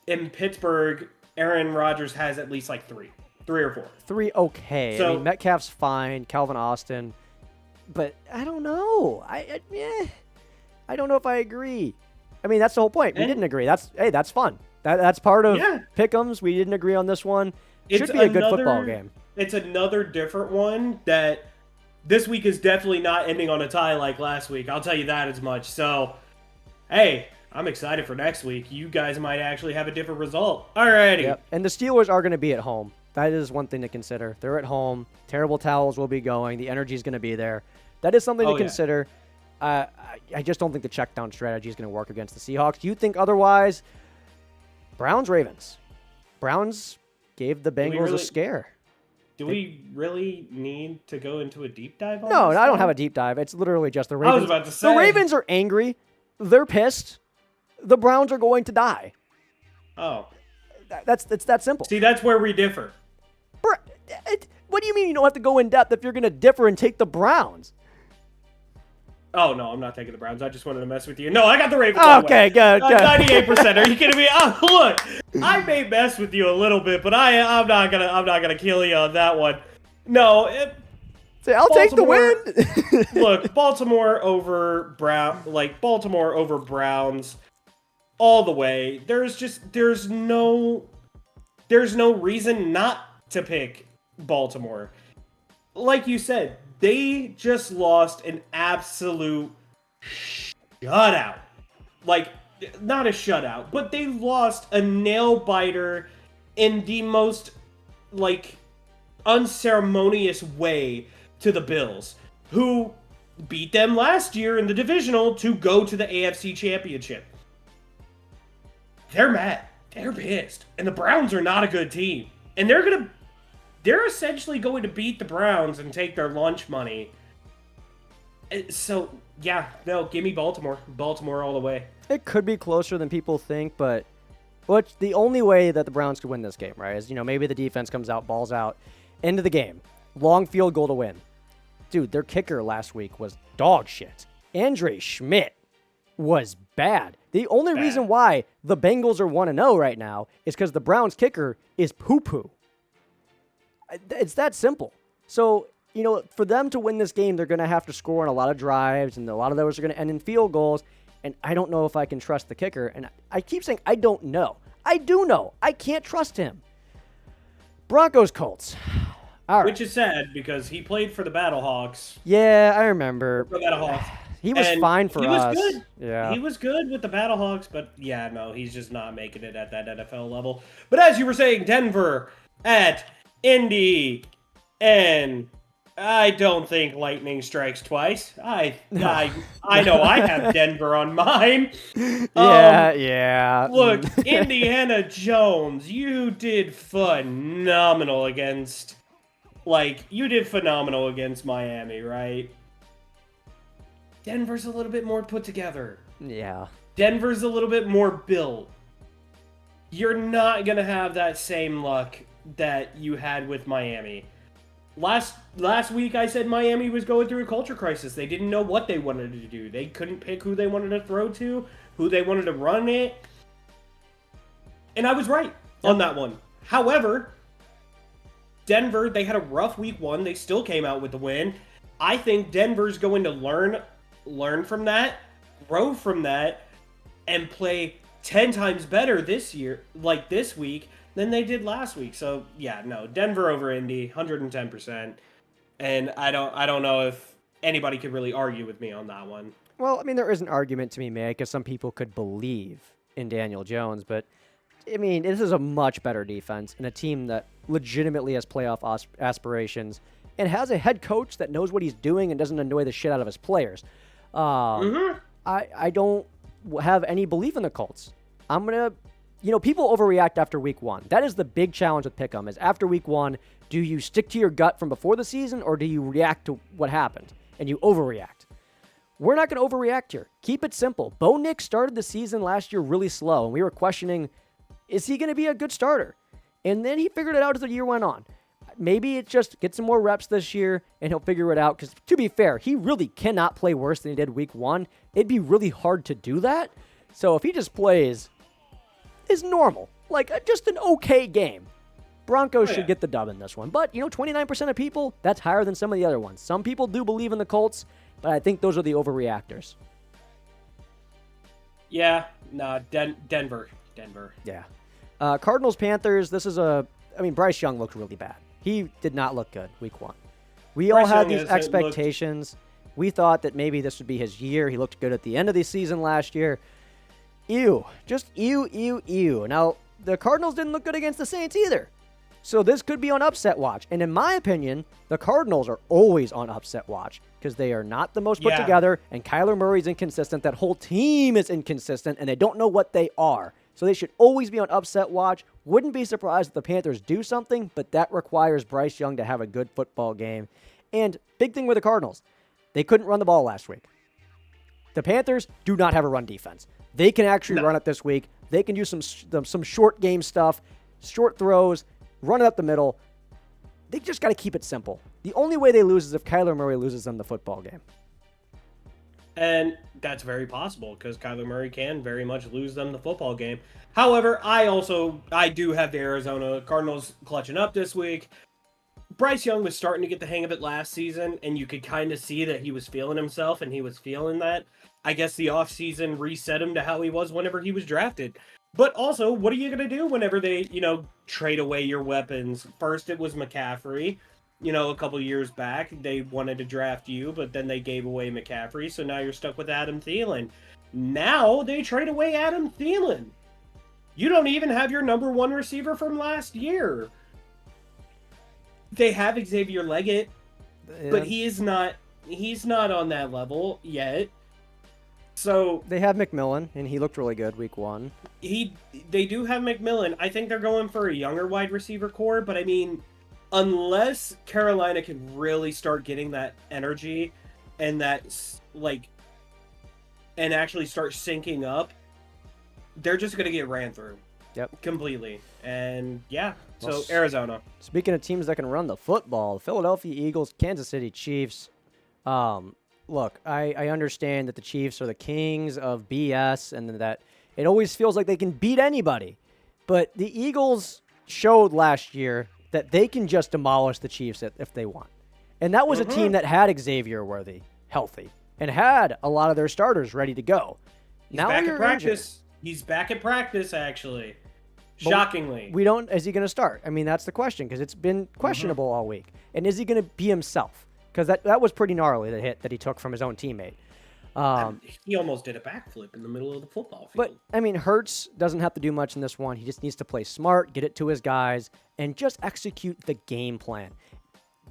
In Pittsburgh, Aaron Rodgers has at least 3 or 4. 3 okay. So, Metcalf's fine. Calvin Austin. But I don't know. I don't know if I agree. I mean, that's the whole point. We didn't agree. That's fun. That's part of Pick'ems. We didn't agree on this one. Should be a good football game. It's another different one that this week is definitely not ending on a tie like last week. I'll tell you that as much. So, hey, I'm excited for next week. You guys might actually have a different result. Alrighty. Yep. And the Steelers are going to be at home. That is one thing to consider. They're at home. Terrible towels will be going. The energy is going to be there. That is something to consider. I just don't think the check down strategy is going to work against the Seahawks. You think otherwise? Browns-Ravens. Browns gave the Bengals a scare. Do we really need to go into a deep dive on No, this I don't have a deep dive. It's literally just the Ravens. I was about to say. The Ravens are angry. They're pissed. The Browns are going to die. Oh. It's that simple. See, that's where we differ. What do you mean you don't have to go in depth if you're going to differ and take the Browns? Oh, no, I'm not taking the Browns. I just wanted to mess with you. No, I got the Ravens. Okay, good. 98%. Are you kidding me? Oh, look, I may mess with you a little bit, but I'm not gonna kill you on that one. No, I'll take the win. Look, Baltimore over Browns all the way. There's no reason not to pick Baltimore. Like you said, they just lost an absolute shutout. Not a shutout, but they lost a nail-biter in the most, unceremonious way to the Bills, who beat them last year in the divisional to go to the AFC Championship. They're mad. They're pissed. And the Browns are not a good team. And they're essentially going to beat the Browns and take their lunch money. So, yeah, no, give me Baltimore. Baltimore all the way. It could be closer than people think, but the only way that the Browns could win this game, right, is, maybe the defense comes out, balls out, end of the game. Long field goal to win. Dude, their kicker last week was dog shit. Andre Schmidt was bad. The only reason why the Bengals are 1-0 right now is because the Browns kicker is poo-poo. It's that simple. So, for them to win this game, they're going to have to score on a lot of drives, and a lot of those are going to end in field goals. And I don't know if I can trust the kicker. And I keep saying I don't know. I do know. I can't trust him. Broncos Colts. All right. Which is sad because he played for the Battlehawks. Yeah, I remember. For the Battlehawks. He was fine for us. He was good. Yeah. He was good with the Battlehawks, but yeah, no, he's just not making it at that NFL level. But as you were saying, Denver at Indy, and I don't think lightning strikes twice. I know I have Denver on mine. Yeah. Look, Indiana Jones, you did phenomenal against Miami, right? Denver's a little bit more put together. Yeah. Denver's a little bit more built. You're not going to have that same luck that you had with Miami. Last week I said Miami was going through a culture crisis. They didn't know what they wanted to do. They couldn't pick who they wanted to throw to, who they wanted to run it. And I was right on that one. However, Denver, they had a rough week 1. They still came out with the win. I think Denver's going to learn from that, grow from that, and play 10 times better this week, than they did last week. So, yeah, no, Denver over Indy, 110%. And I don't know if anybody could really argue with me on that one. Well, I mean, there is an argument to be made because some people could believe in Daniel Jones, but, I mean, this is a much better defense and a team that legitimately has playoff aspirations and has a head coach that knows what he's doing and doesn't annoy the shit out of his players. I don't have any belief in the Colts. I'm going to... people overreact after week 1. That is the big challenge with Pick'em is after week 1, do you stick to your gut from before the season or do you react to what happened and you overreact? We're not going to overreact here. Keep it simple. Bo Nix started the season last year really slow and we were questioning, is he going to be a good starter? And then he figured it out as the year went on. Maybe it's just get some more reps this year and he'll figure it out because to be fair, he really cannot play worse than he did week 1. It'd be really hard to do that. So if he just plays... is normal. Just an okay game. Broncos should get the dub in this one. But, 29% of people, that's higher than some of the other ones. Some people do believe in the Colts, but I think those are the overreactors. Yeah, Denver. Yeah. Cardinals-Panthers, Bryce Young looked really bad. He did not look good week 1. We all had these expectations. We thought that maybe this would be his year. He looked good at the end of the season last year. Ew. Just ew. Now, the Cardinals didn't look good against the Saints either. So this could be on upset watch. And in my opinion, the Cardinals are always on upset watch because they are not the most put together, and Kyler Murray's inconsistent. That whole team is inconsistent, and they don't know what they are. So they should always be on upset watch. Wouldn't be surprised if the Panthers do something, but that requires Bryce Young to have a good football game. And big thing with the Cardinals, they couldn't run the ball last week. The Panthers do not have a run defense. They can actually run it this week. They can do some short game stuff, short throws, run it up the middle. They just got to keep it simple. The only way they lose is if Kyler Murray loses them the football game. And that's very possible because Kyler Murray can very much lose them the football game. However, I do have the Arizona Cardinals clutching up this week. Bryce Young was starting to get the hang of it last season, and you could kind of see that he was feeling himself, and he was feeling that. I guess the offseason reset him to how he was whenever he was drafted. But also, what are you going to do whenever they, trade away your weapons? First, it was McCaffrey. A couple years back, they wanted to draft you, but then they gave away McCaffrey, so now you're stuck with Adam Thielen. Now they trade away Adam Thielen. You don't even have your number 1 receiver from last year. They have Xavier Leggett, but he's not on that level yet. So they have McMillan, and he looked really good week 1. They do have McMillan. I think they're going for a younger wide receiver core, but I mean, unless Carolina can really start getting that energy and that and actually start syncing up, they're just going to get ran through. Yep. Completely. And yeah, so Arizona. Speaking of teams that can run the football, Philadelphia Eagles, Kansas City Chiefs. Look, I understand that the Chiefs are the kings of BS and that it always feels like they can beat anybody. But the Eagles showed last year that they can just demolish the Chiefs if they want. And that was a team that had Xavier Worthy healthy and had a lot of their starters ready to go. He's back at practice. He's back at practice, actually. Shockingly. We don't. Is he going to start? I mean, that's the question, because it's been questionable all week. And is he going to be himself? Because that was pretty gnarly, the hit that he took from his own teammate. He almost did a backflip in the middle of the football field. But, I mean, Hurts doesn't have to do much in this one. He just needs to play smart, get it to his guys, and just execute the game plan.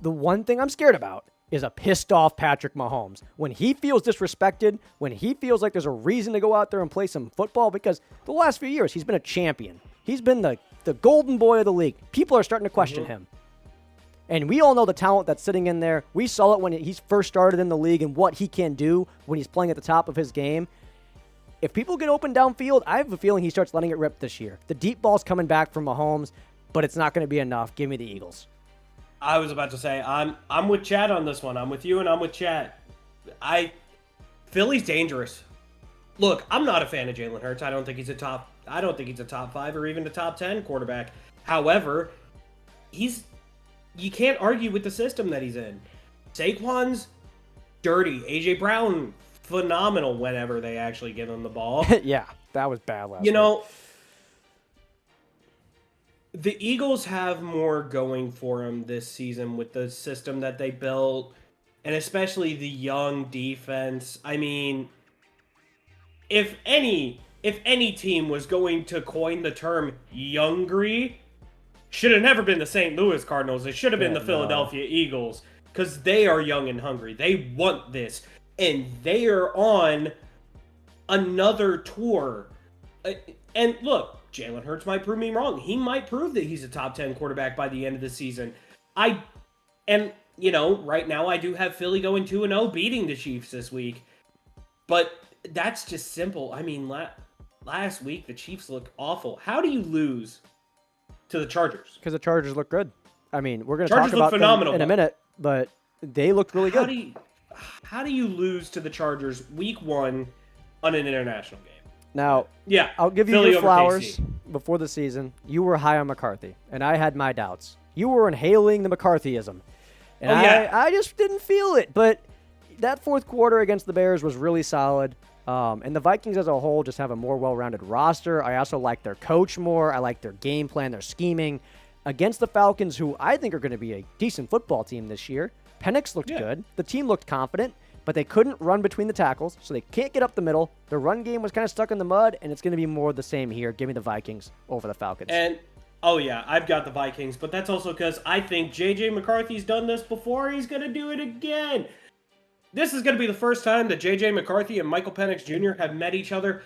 The one thing I'm scared about is a pissed-off Patrick Mahomes. When he feels disrespected, when he feels like there's a reason to go out there and play some football, because the last few years he's been a champion. He's been the golden boy of the league. People are starting to question him. And we all know the talent that's sitting in there. We saw it when he first started in the league and what he can do when he's playing at the top of his game. If people get open downfield, I have a feeling he starts letting it rip this year. The deep ball's coming back from Mahomes, but it's not going to be enough. Give me the Eagles. I was about to say, I'm with Chad on this one. I'm with you and I'm with Chad. Philly's dangerous. Look, I'm not a fan of Jalen Hurts. I don't think he's a top 5 or even a top 10 quarterback. However, you can't argue with the system that he's in. Saquon's dirty. AJ Brown, phenomenal whenever they actually give him the ball. Yeah, that was bad last week. Know, the Eagles have more going for them this season with the system that they built, and especially the young defense. I mean, if any team was going to coin the term youngry, should have never been the St. Louis Cardinals. It should have been the Philadelphia Eagles, because they are young and hungry. They want this, and they are on another tour. And look, Jalen Hurts might prove me wrong. He might prove that he's a top 10 quarterback by the end of the season. Right now I do have Philly going 2-0, beating the Chiefs this week. But that's just simple. I mean, last week the Chiefs looked awful. How do you lose to the Chargers? Because the Chargers look good. I mean, we're going to talk about them in a minute, but they looked really good. How do you lose to the Chargers week 1 on an international game? Now, yeah, I'll give you your flowers before the season. You were high on McCarthy, and I had my doubts. You were inhaling the McCarthyism, and I just didn't feel it. But that fourth quarter against the Bears was really solid. And the Vikings as a whole just have a more well-rounded roster. I also like their coach more. I like their game plan, their scheming. Against the Falcons, who I think are going to be a decent football team this year, Penix looked good. The team looked confident, but they couldn't run between the tackles, so they can't get up the middle. The run game was kind of stuck in the mud, and it's going to be more of the same here. Give me the Vikings over the Falcons. And, I've got the Vikings, but that's also because I think J.J. McCarthy's done this before. He's going to do it again. This is going to be the first time that J.J. McCarthy and Michael Penix Jr. have met each other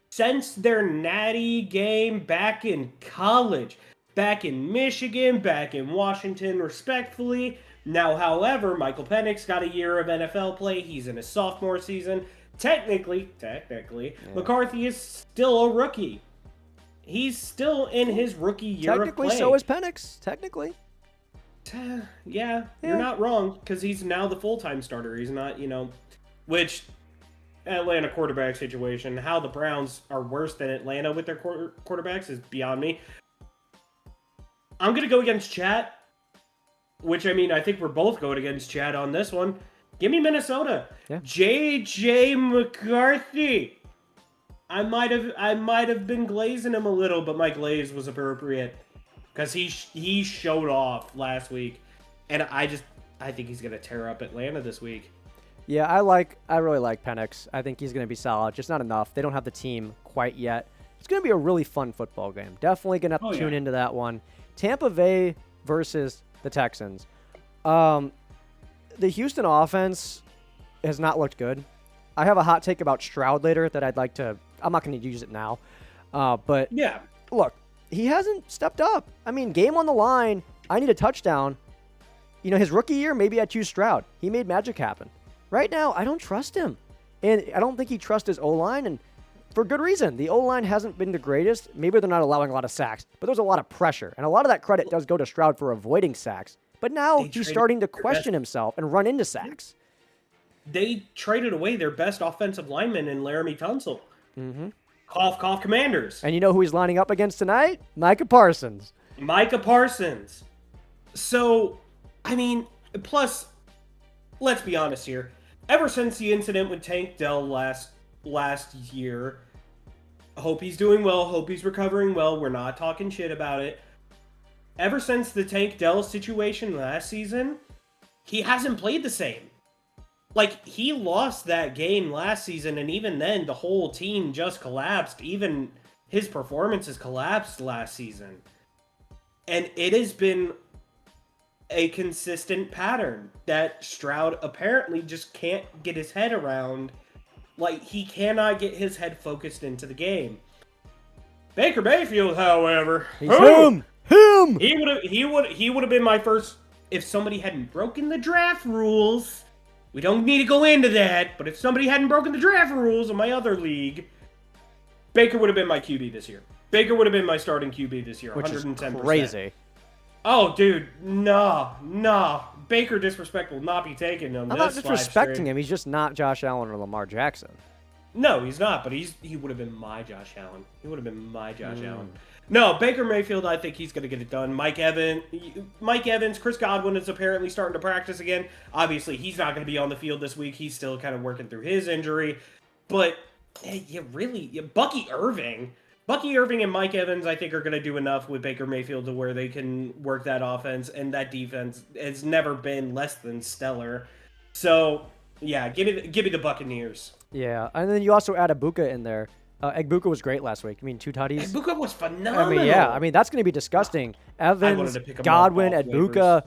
since their natty game back in college. Back in Michigan, back in Washington, respectfully. Now, however, Michael Penix got a year of NFL play. He's in his sophomore season. Technically, McCarthy is still a rookie. He's still in his rookie year of play. Technically, so is Penix. Technically. Yeah, you're not wrong, because he's now the full-time starter. He's not, which Atlanta quarterback situation, how the Browns are worse than Atlanta with their quarterbacks is beyond me. I'm going to go against Chat, which, I think we're both going against Chad on this one. Give me Minnesota. Yeah. J.J. McCarthy. I might have been glazing him a little, but my glaze was appropriate because he showed off last week, and I think he's going to tear up Atlanta this week. Yeah, I really like Penix. I think he's going to be solid, just not enough. They don't have the team quite yet. It's going to be a really fun football game. Definitely going to have to tune into that one. Tampa Bay versus the Texans. The Houston offense has not looked good. I have a hot take about Stroud later that I'm not going to use it now. But yeah, look, he hasn't stepped up. Game on the line. I need a touchdown. His rookie year, maybe I choose Stroud. He made magic happen. Right now, I don't trust him. And I don't think he trusts his O-line, and for good reason. The O-line hasn't been the greatest. Maybe they're not allowing a lot of sacks, but there's a lot of pressure. And a lot of that credit does go to Stroud for avoiding sacks. But now he's starting to question himself and run into sacks. They traded away their best offensive lineman in Laramie Tunsil. Mm-hmm. Cough, cough, Commanders. And you know who he's lining up against tonight? Micah Parsons. So, I mean, plus, let's be honest here. Ever since the incident with Tank Dell last year, hope he's doing well, hope he's recovering well. We're not talking shit about it. Ever since the Tank Dell situation last season, he hasn't played the same. Like, he lost that game last season, and even then, the whole team just collapsed. Even his performances collapsed last season. And it has been a consistent pattern that Stroud apparently just can't get his head around. Like, he cannot get his head focused into the game. Baker Mayfield, however, He's him. He would have been my first if somebody hadn't broken the draft rules. We don't need to go into that, but if somebody hadn't broken the draft rules in my other league, Baker would have been my QB this year. Baker would have been my starting QB this year, Which 110%. is crazy. Oh, dude, nah. Baker disrespect will not be taken on I'm this not live disrespecting stream. him. He's just not Josh Allen or Lamar Jackson. No, he's not, but he would have been my Josh Allen. He would have been my Josh Allen. No, Baker Mayfield, I think he's going to get it done. Mike Evans, Chris Godwin is apparently starting to practice again. Obviously, he's not going to be on the field this week. He's still kind of working through his injury. But, Bucky Irving and Mike Evans, I think, are going to do enough with Baker Mayfield to where they can work that offense, and that defense has never been less than stellar. So, yeah, give me the Buccaneers. Yeah, and then you also add Ibuka in there. Egbuka was great last week. 2 tutties. Egbuka was phenomenal. That's going to be disgusting. Evans, to pick him Godwin, up off Egbuka.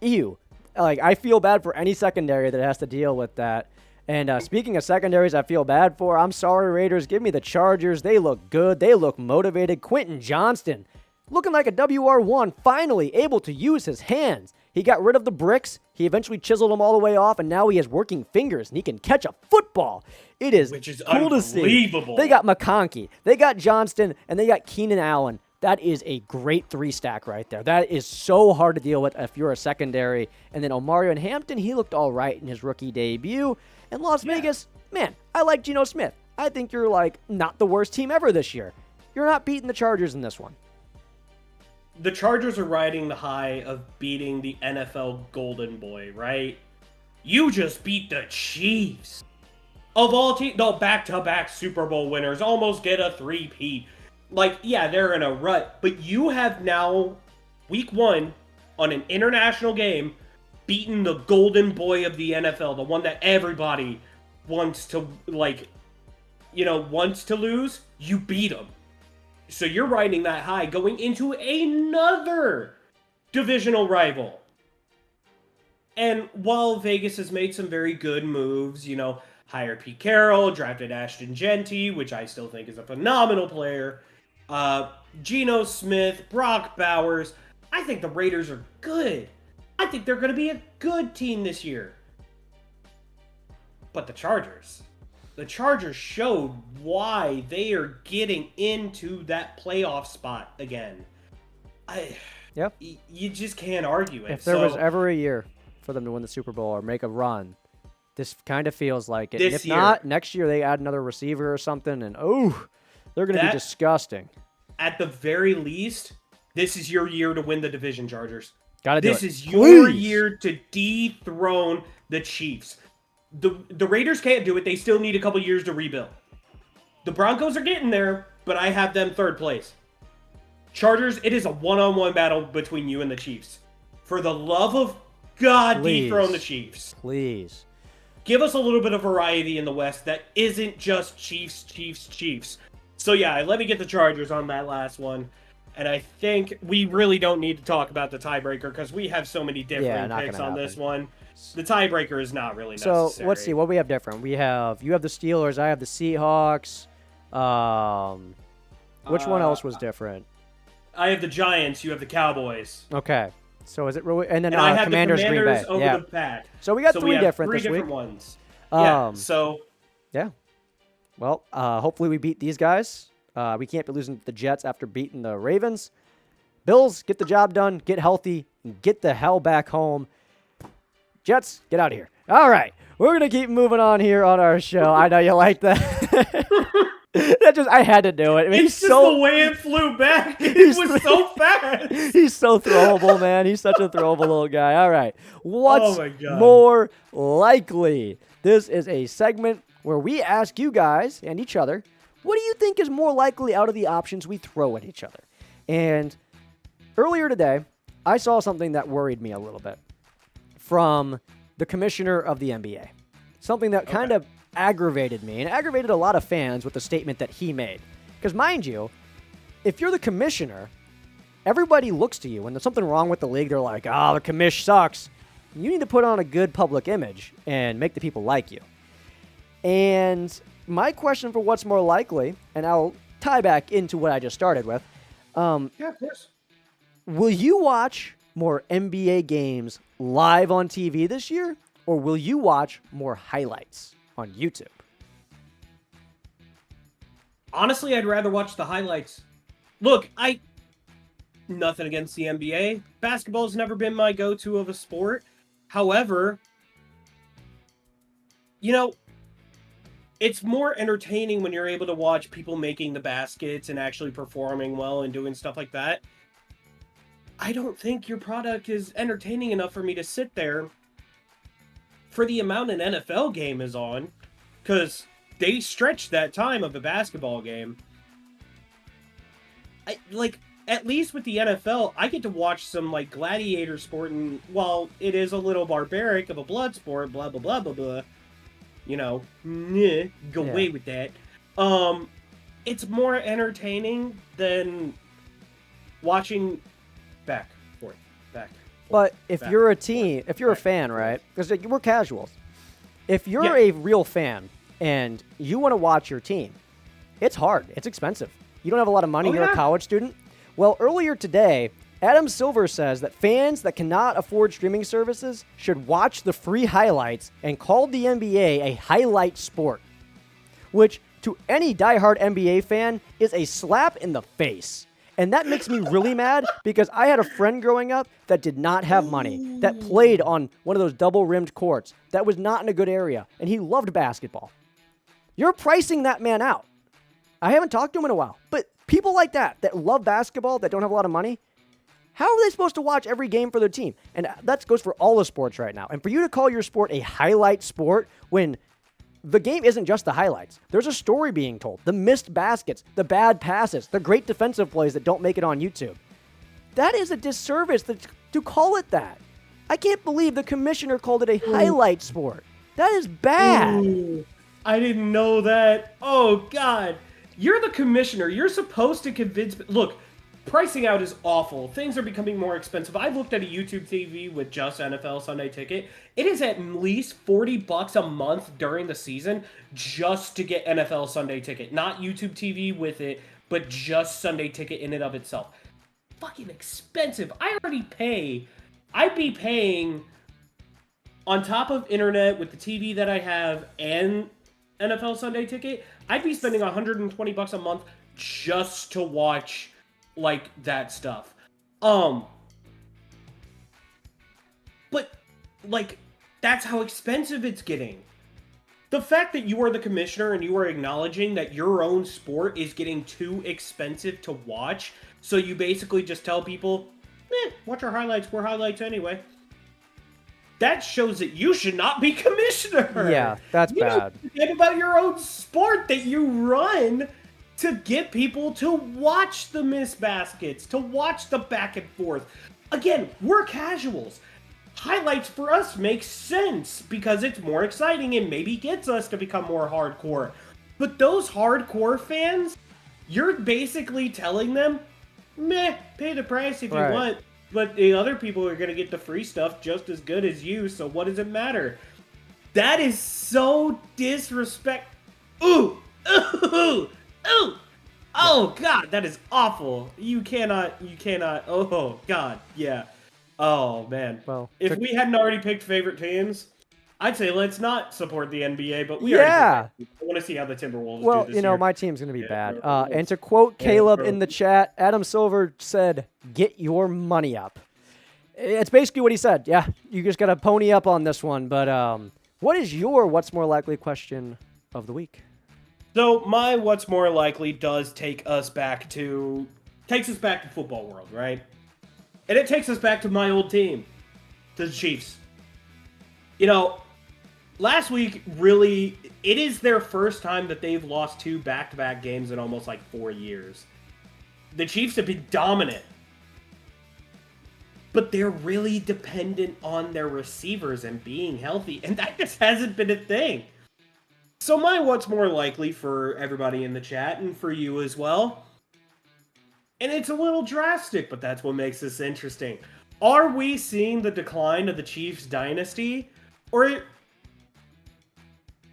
Ew. Like, I feel bad for any secondary that has to deal with that. And speaking of secondaries I feel bad for, I'm sorry, Raiders. Give me the Chargers. They look good. They look motivated. Quentin Johnston, looking like a WR1, finally able to use his hands. He got rid of the bricks. He eventually chiseled them all the way off, and now he has working fingers, and he can catch a football. It is Which is cool to see. unbelievable. They got McConkey, they got Johnston, and they got Keenan Allen. That is a great 3-stack right there. That is so hard to deal with if you're a secondary. And then Omario and Hampton, he looked all right in his rookie debut. And Las Vegas, man, I like Geno Smith. I think you're, not the worst team ever this year. You're not beating the Chargers in this one. The Chargers are riding the high of beating the NFL Golden Boy, right? You just beat the Chiefs. Of all teams, the back-to-back Super Bowl winners almost get a 3-peat. They're in a rut, but you have now, week 1, on an international game, beaten the Golden Boy of the NFL, the one that everybody wants to, wants to lose. You beat him. So you're riding that high going into another divisional rival. And while Vegas has made some very good moves, hired Pete Carroll, drafted Ashton Genty, which I still think is a phenomenal player, Geno Smith, Brock Bowers, I think the Raiders are good. I think they're going to be a good team this year. But the Chargers showed why they are getting into that playoff spot again. You just can't argue it. If there was ever a year for them to win the Super Bowl or make a run, this kind of feels like it. And if not, next year they add another receiver or something, and they're going to be disgusting. At the very least, this is your year to win the division, Chargers. This is your year to dethrone the Chiefs. The Raiders can't do it. They still need a couple years to rebuild. The Broncos are getting there, but I have them 3rd place. Chargers, it is a one-on-one battle between you and the Chiefs. For the love of God, dethrone the Chiefs. Please. Give us a little bit of variety in the West that isn't just Chiefs. So yeah, let me get the Chargers on that last one. And I think we really don't need to talk about the tiebreaker because we have so many different picks on this one. The tiebreaker is not really necessary. So let's see what we have different. You have the Steelers. I have the Seahawks. Which one else was different? I have the Giants. You have the Cowboys. Okay. So is it really? And then I have Commanders, the Commanders Green Bay. over the Pack. So we got three different three this different week. ones. Yeah. Well, hopefully we beat these guys. We can't be losing to the Jets after beating the Ravens. Bills, get the job done, get healthy, and get the hell back home. Jets, get out of here. All right. We're going to keep moving on here on our show. I know you like that. I had to do it. I mean, It's just the way it flew back. It was so fast. He's so throwable, man. He's such a throwable little guy. All right. What's Oh my God. more likely? This is a segment where we ask you guys and each other, what do you think is more likely out of the options we throw at each other? And earlier today, I saw something that worried me a little bit from the commissioner of the NBA. Something that kind of aggravated me and aggravated a lot of fans with the statement that he made. Because mind you, if you're the commissioner, everybody looks to you. When there's something wrong with the league, they're like, the commish sucks. You need to put on a good public image and make the people like you. And my question for what's more likely, and I'll tie back into what I just started with. Yeah, of course. Will you watch more NBA games live on TV this year, or will you watch more highlights on YouTube? Honestly, I'd rather watch the highlights. Look, nothing against the NBA. Basketball's never been my go-to of a sport. However, it's more entertaining when you're able to watch people making the baskets and actually performing well and doing stuff like that. I don't think your product is entertaining enough for me to sit there for the amount an NFL game is on, because they stretch that time of a basketball game. At least with the NFL, I get to watch some gladiator sport, and while it is a little barbaric of a blood sport, blah blah blah blah blah, go away with that. It's more entertaining than watching back, forth. But if you're a team, if you're a fan, right? Because we're casuals. If you're a real fan and you want to watch your team, it's hard. It's expensive. You don't have a lot of money. You're a college student. Well, earlier today, Adam Silver says that fans that cannot afford streaming services should watch the free highlights and called the NBA a highlight sport, which to any diehard NBA fan is a slap in the face. And that makes me really mad because I had a friend growing up that did not have money, that played on one of those double-rimmed courts, that was not in a good area, and he loved basketball. You're pricing that man out. I haven't talked to him in a while, but people like that love basketball, that don't have a lot of money, how are they supposed to watch every game for their team? And that goes for all the sports right now. And for you to call your sport a highlight sport when the game isn't just the highlights. There's a story being told. The missed baskets, the bad passes, the great defensive plays that don't make it on YouTube. That is a disservice to call it that. I can't believe the commissioner called it a highlight sport. That is bad. Ooh, I didn't know that. Oh, God. You're the commissioner. You're supposed to convince... Look, pricing out is awful. Things are becoming more expensive. I looked at a YouTube TV with just NFL Sunday Ticket. It is at least $40 a month during the season just to get NFL Sunday Ticket. Not YouTube TV with it, but just Sunday Ticket in and of itself. Fucking expensive. I'd be paying on top of internet with the TV that I have and NFL Sunday Ticket. I'd be spending $120 a month just to watch that stuff. But that's how expensive it's getting. The fact that you are the commissioner and you are acknowledging that your own sport is getting too expensive to watch, so you basically just tell people, watch our highlights, we're highlights anyway. That shows that you should not be commissioner. Yeah, that's bad. Forget about your own sport that you run to get people to watch the missed baskets, to watch the back and forth. Again, we're casuals. Highlights for us makes sense because it's more exciting and maybe gets us to become more hardcore. But those hardcore fans, you're basically telling them, pay the price if you want, but the other people are going to get the free stuff just as good as you, so what does it matter? That is so disrespect. Ooh! Oh, God, that is awful. You cannot, oh, God, yeah. Oh, man. Well, if we hadn't already picked favorite teams, I'd say let's not support the NBA, but we already picked. I want to see how the Timberwolves do this year. My team's going to be bad. And to quote Caleb in the chat, Adam Silver said, get your money up. It's basically what he said. Yeah, you just got to pony up on this one. But what is your what's more likely question of the week? So my what's more likely takes us back to football world, right? And it takes us back to my old team, the Chiefs. You know, last week really it is their first time that they've lost 2 back-to-back games in almost like 4 years. The Chiefs have been dominant. But they're really dependent on their receivers and being healthy, and that just hasn't been a thing. So my what's more likely for everybody in the chat and for you as well, and it's a little drastic, but that's what makes this interesting. Are we seeing the decline of the Chiefs dynasty, or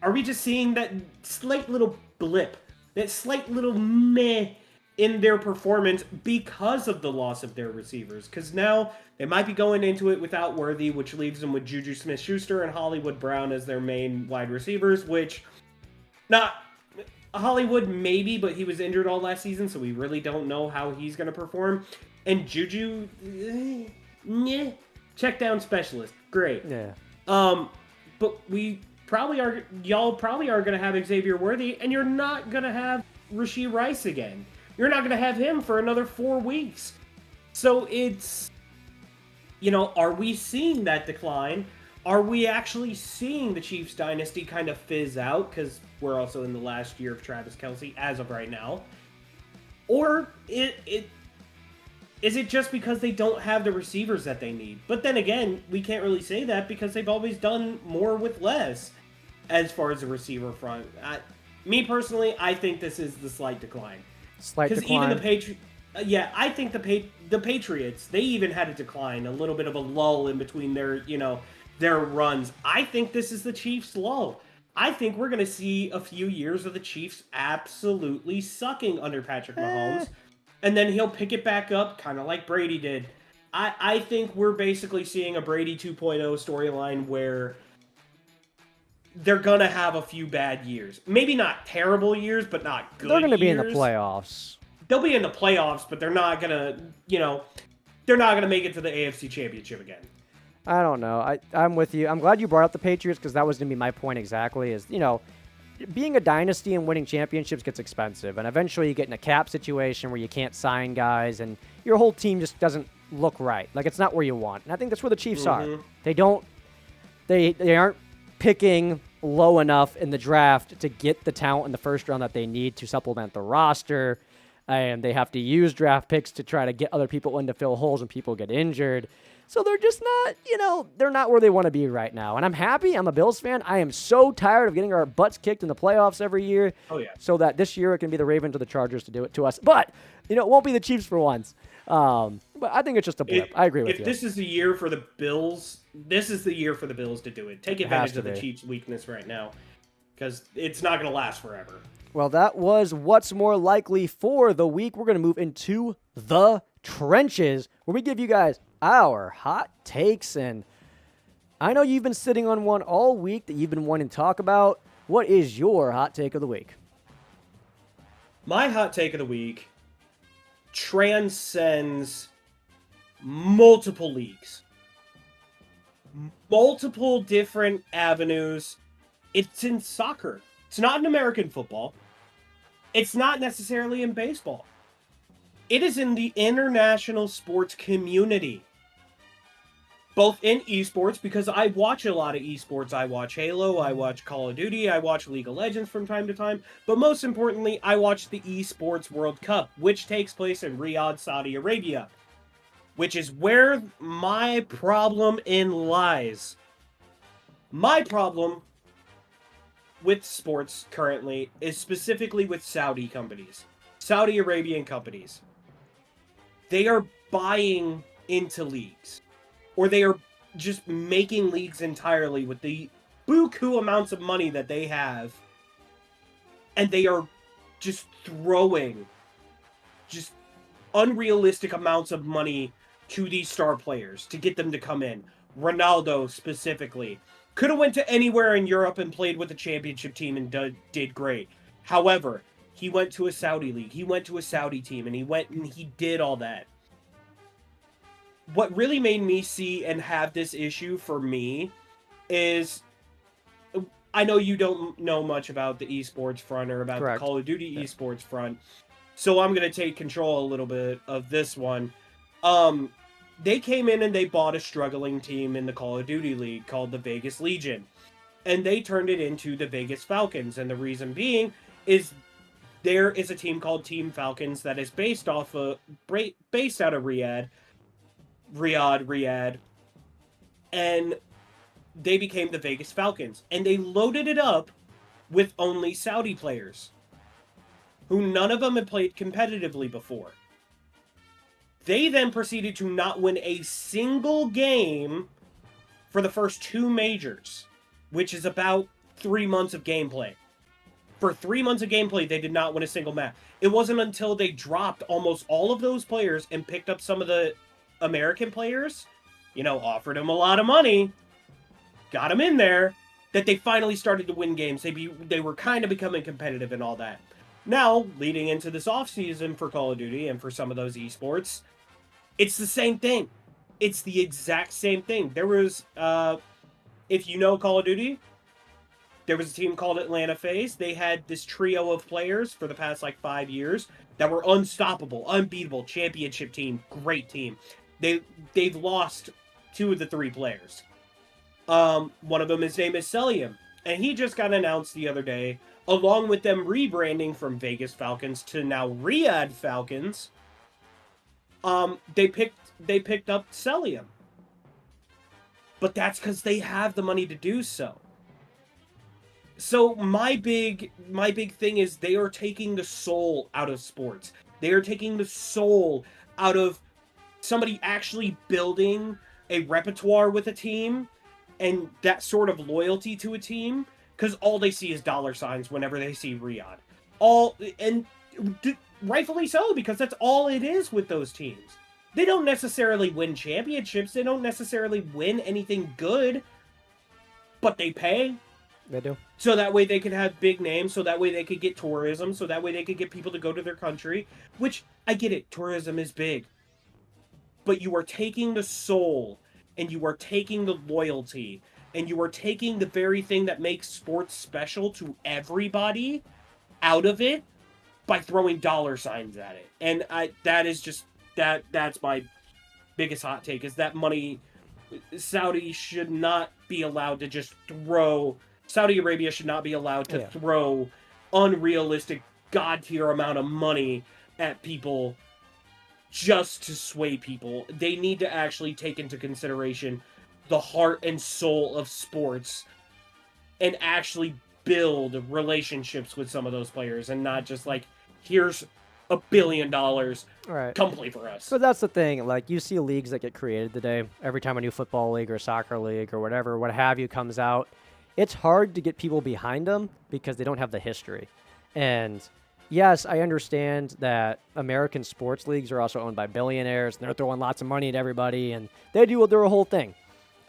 are we just seeing that slight little blip, that slight little meh in their performance because of the loss of their receivers? Because now they might be going into it without Worthy, which leaves them with Juju Smith-Schuster and Hollywood Brown as their main wide receivers, which not Hollywood maybe, but he was injured all last season, so we really don't know how he's going to perform. And Juju, check down specialist, great. Yeah. But y'all probably are going to have Xavier Worthy, and you're not going to have Rashee Rice again. You're not going to have him for another 4 weeks. So it's, are we seeing that decline? Are we actually seeing the Chiefs dynasty kind of fizz out? Because we're also in the last year of Travis Kelce as of right now. Or is it just because they don't have the receivers that they need? But then again, we can't really say that because they've always done more with less as far as the receiver front. Me personally, I think this is the slight decline. Because even the Patriots, I think the Patriots, they even had a decline, a little bit of a lull in between their runs. I think this is the Chiefs' lull. I think we're going to see a few years of the Chiefs absolutely sucking under Patrick Mahomes, and then he'll pick it back up, kind of like Brady did. I think we're basically seeing a Brady 2.0 storyline where they're going to have a few bad years. Maybe not terrible years, but not good years. They're going to be in the playoffs. They'll be in the playoffs, but they're not going to, they're not going to make it to the AFC Championship again. I don't know. I'm with you. I'm glad you brought up the Patriots because that was going to be my point exactly is, being a dynasty and winning championships gets expensive. And eventually you get in a cap situation where you can't sign guys and your whole team just doesn't look right. Like, it's not where you want. And I think that's where the Chiefs are. They aren't picking low enough in the draft to get the talent in the first round that they need to supplement the roster. And they have to use draft picks to try to get other people in to fill holes when people get injured. So they're just not, they're not where they want to be right now. And I'm happy. I'm a Bills fan. I am so tired of getting our butts kicked in the playoffs every year. Oh, yeah. So that this year it can be the Ravens or the Chargers to do it to us. But, it won't be the Chiefs for once. But I think it's just a blip. I agree with you. If this is the year for the Bills, this is the year for the Bills to do it. Take advantage of the Chiefs' weakness right now because it's not going to last forever. Well, that was what's more likely for the week. We're going to move into the trenches where we give you guys our hot takes. And I know you've been sitting on one all week that you've been wanting to talk about. What is your hot take of the week? My hot take of the week transcends multiple leagues, multiple different avenues. It's in soccer. It's not in American football. It's not necessarily in baseball. It is in the international sports community. Both in esports, because I watch a lot of esports. I watch Halo, I watch Call of Duty, I watch League of Legends from time to time. But most importantly, I watch the Esports World Cup, which takes place in Riyadh, Saudi Arabia. Which is where my problem lies. My problem with sports currently is specifically with Saudi companies. Saudi Arabian companies. They are buying into leagues. Or they are just making leagues entirely with the buku amounts of money that they have. And they are just throwing just unrealistic amounts of money to these star players to get them to come in. Ronaldo specifically. Could have went to anywhere in Europe and played with the championship team and did great. However, he went to a Saudi league. He went to a Saudi team and he went and he did all that. What really made me see and have this issue for me is I know you don't know much about the esports front or about Correct. the Call of Duty esports front, so I'm going to take control a little bit of this one. They came in and they bought a struggling team in the Call of Duty League called the Vegas Legion, and they turned it into the Vegas Falcons. And the reason being is there is a team called Team Falcons that is based out of Riyadh, and they became the Vegas Falcons, and they loaded it up with only Saudi players, who none of them had played competitively before. They then proceeded to not win a single game for the first 2 majors, which is about 3 months of gameplay. For 3 months of gameplay, they did not win a single match. It wasn't until they dropped almost all of those players and picked up some of the American players, offered them a lot of money, got them in there, that they finally started to win games. They were kind of becoming competitive and all that. Now, leading into this offseason for Call of Duty and for some of those esports, it's the same thing. It's the exact same thing. There was, if you know Call of Duty, there was a team called Atlanta FaZe. They had this trio of players for the past 5 years that were unstoppable, unbeatable, championship team, great team. They've lost 2 of the 3 players. One of them, his name is Celium, and he just got announced the other day, along with them rebranding from Vegas Falcons to now Riyadh Falcons. They picked up Celium, but that's because they have the money to do so. So my big thing is they are taking the soul out of sports. They are taking the soul out of somebody actually building a repertoire with a team and that sort of loyalty to a team, because all they see is dollar signs whenever they see Riyadh. Rightfully so, because that's all it is with those teams. They don't necessarily win championships. They don't necessarily win anything good, but they pay. They do. So that way they can have big names, so that way they could get tourism, so that way they could get people to go to their country, which, I get it, tourism is big. But you are taking the soul, and you are taking the loyalty, and you are taking the very thing that makes sports special to everybody out of it by throwing dollar signs at it. And that's my biggest hot take, is that money, Saudi should not be allowed to just throw... Saudi Arabia should not be allowed to throw unrealistic, god-tier amount of money at people just to sway people. They need to actually take into consideration the heart and soul of sports and actually build relationships with some of those players, and not just here's $1 billion, right, come play for us. But that's the thing. You see leagues that get created today. Every time a new football league or soccer league or whatever, what have you, comes out, it's hard to get people behind them because they don't have the history. And yes, I understand that American sports leagues are also owned by billionaires, and they're throwing lots of money at everybody, and they do their whole thing.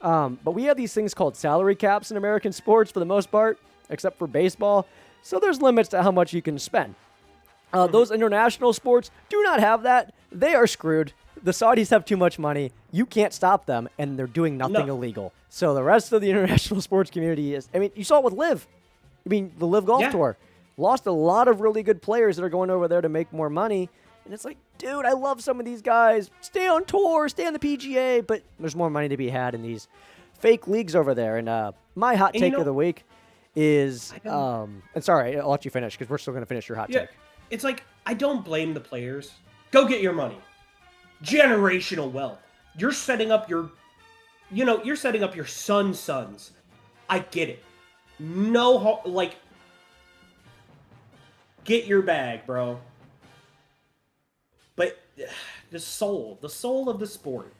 But we have these things called salary caps in American sports for the most part, except for baseball. So there's limits to how much you can spend. Those international sports do not have that. They are screwed. The Saudis have too much money. You can't stop them, and they're doing nothing illegal. So the rest of the international sports community is... I mean, you saw it with LIV. The LIV Golf Tour. Lost a lot of really good players that are going over there to make more money. And it's dude, I love some of these guys. Stay on tour, stay on the PGA, but there's more money to be had in these fake leagues over there. And my hot take of the week is... and sorry, I'll let you finish, because we're still going to finish your hot take. It's I don't blame the players. Go get your money. Generational wealth. You're setting up your son's. I get it. Get your bag, bro. But the soul of the sport,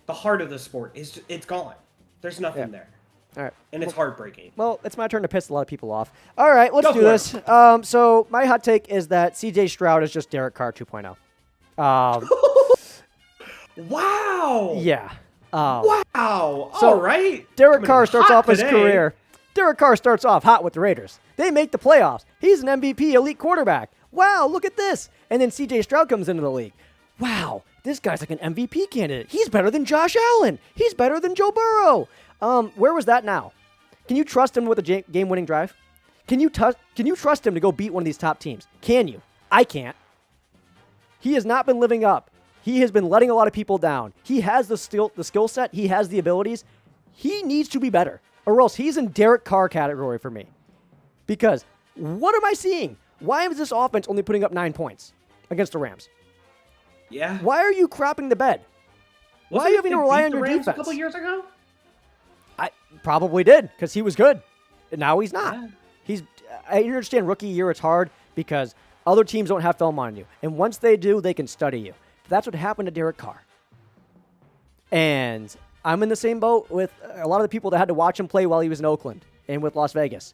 the heart of the sport, it's gone. There's nothing there. All right. And it's heartbreaking. Well, it's my turn to piss a lot of people off. All right, let's do this. So my hot take is that CJ Stroud is just Derek Carr 2.0. Wow. Yeah. Wow. So all right. Derek Carr starts off his career. Derek Carr starts off hot with the Raiders. They make the playoffs. He's an MVP elite quarterback. Wow, look at this. And then CJ Stroud comes into the league. Wow, this guy's like an MVP candidate. He's better than Josh Allen. He's better than Joe Burrow. Where was that now? Can you trust him with a game-winning drive? Can you trust him to go beat one of these top teams? Can you? I can't. He has not been living up. He has been letting a lot of people down. He has the skill set. He has the abilities. He needs to be better, or else he's in Derek Carr category for me. Because what am I seeing? Why is this offense only putting up 9 points against the Rams? Yeah. Why are you crapping the bed? Why are you having to rely on your defense? A couple years ago? I probably did, because he was good. And now he's not. Yeah. I understand rookie year, it's hard because other teams don't have film on you. And once they do, they can study you. That's what happened to Derek Carr. And I'm in the same boat with a lot of the people that had to watch him play while he was in Oakland and with Las Vegas.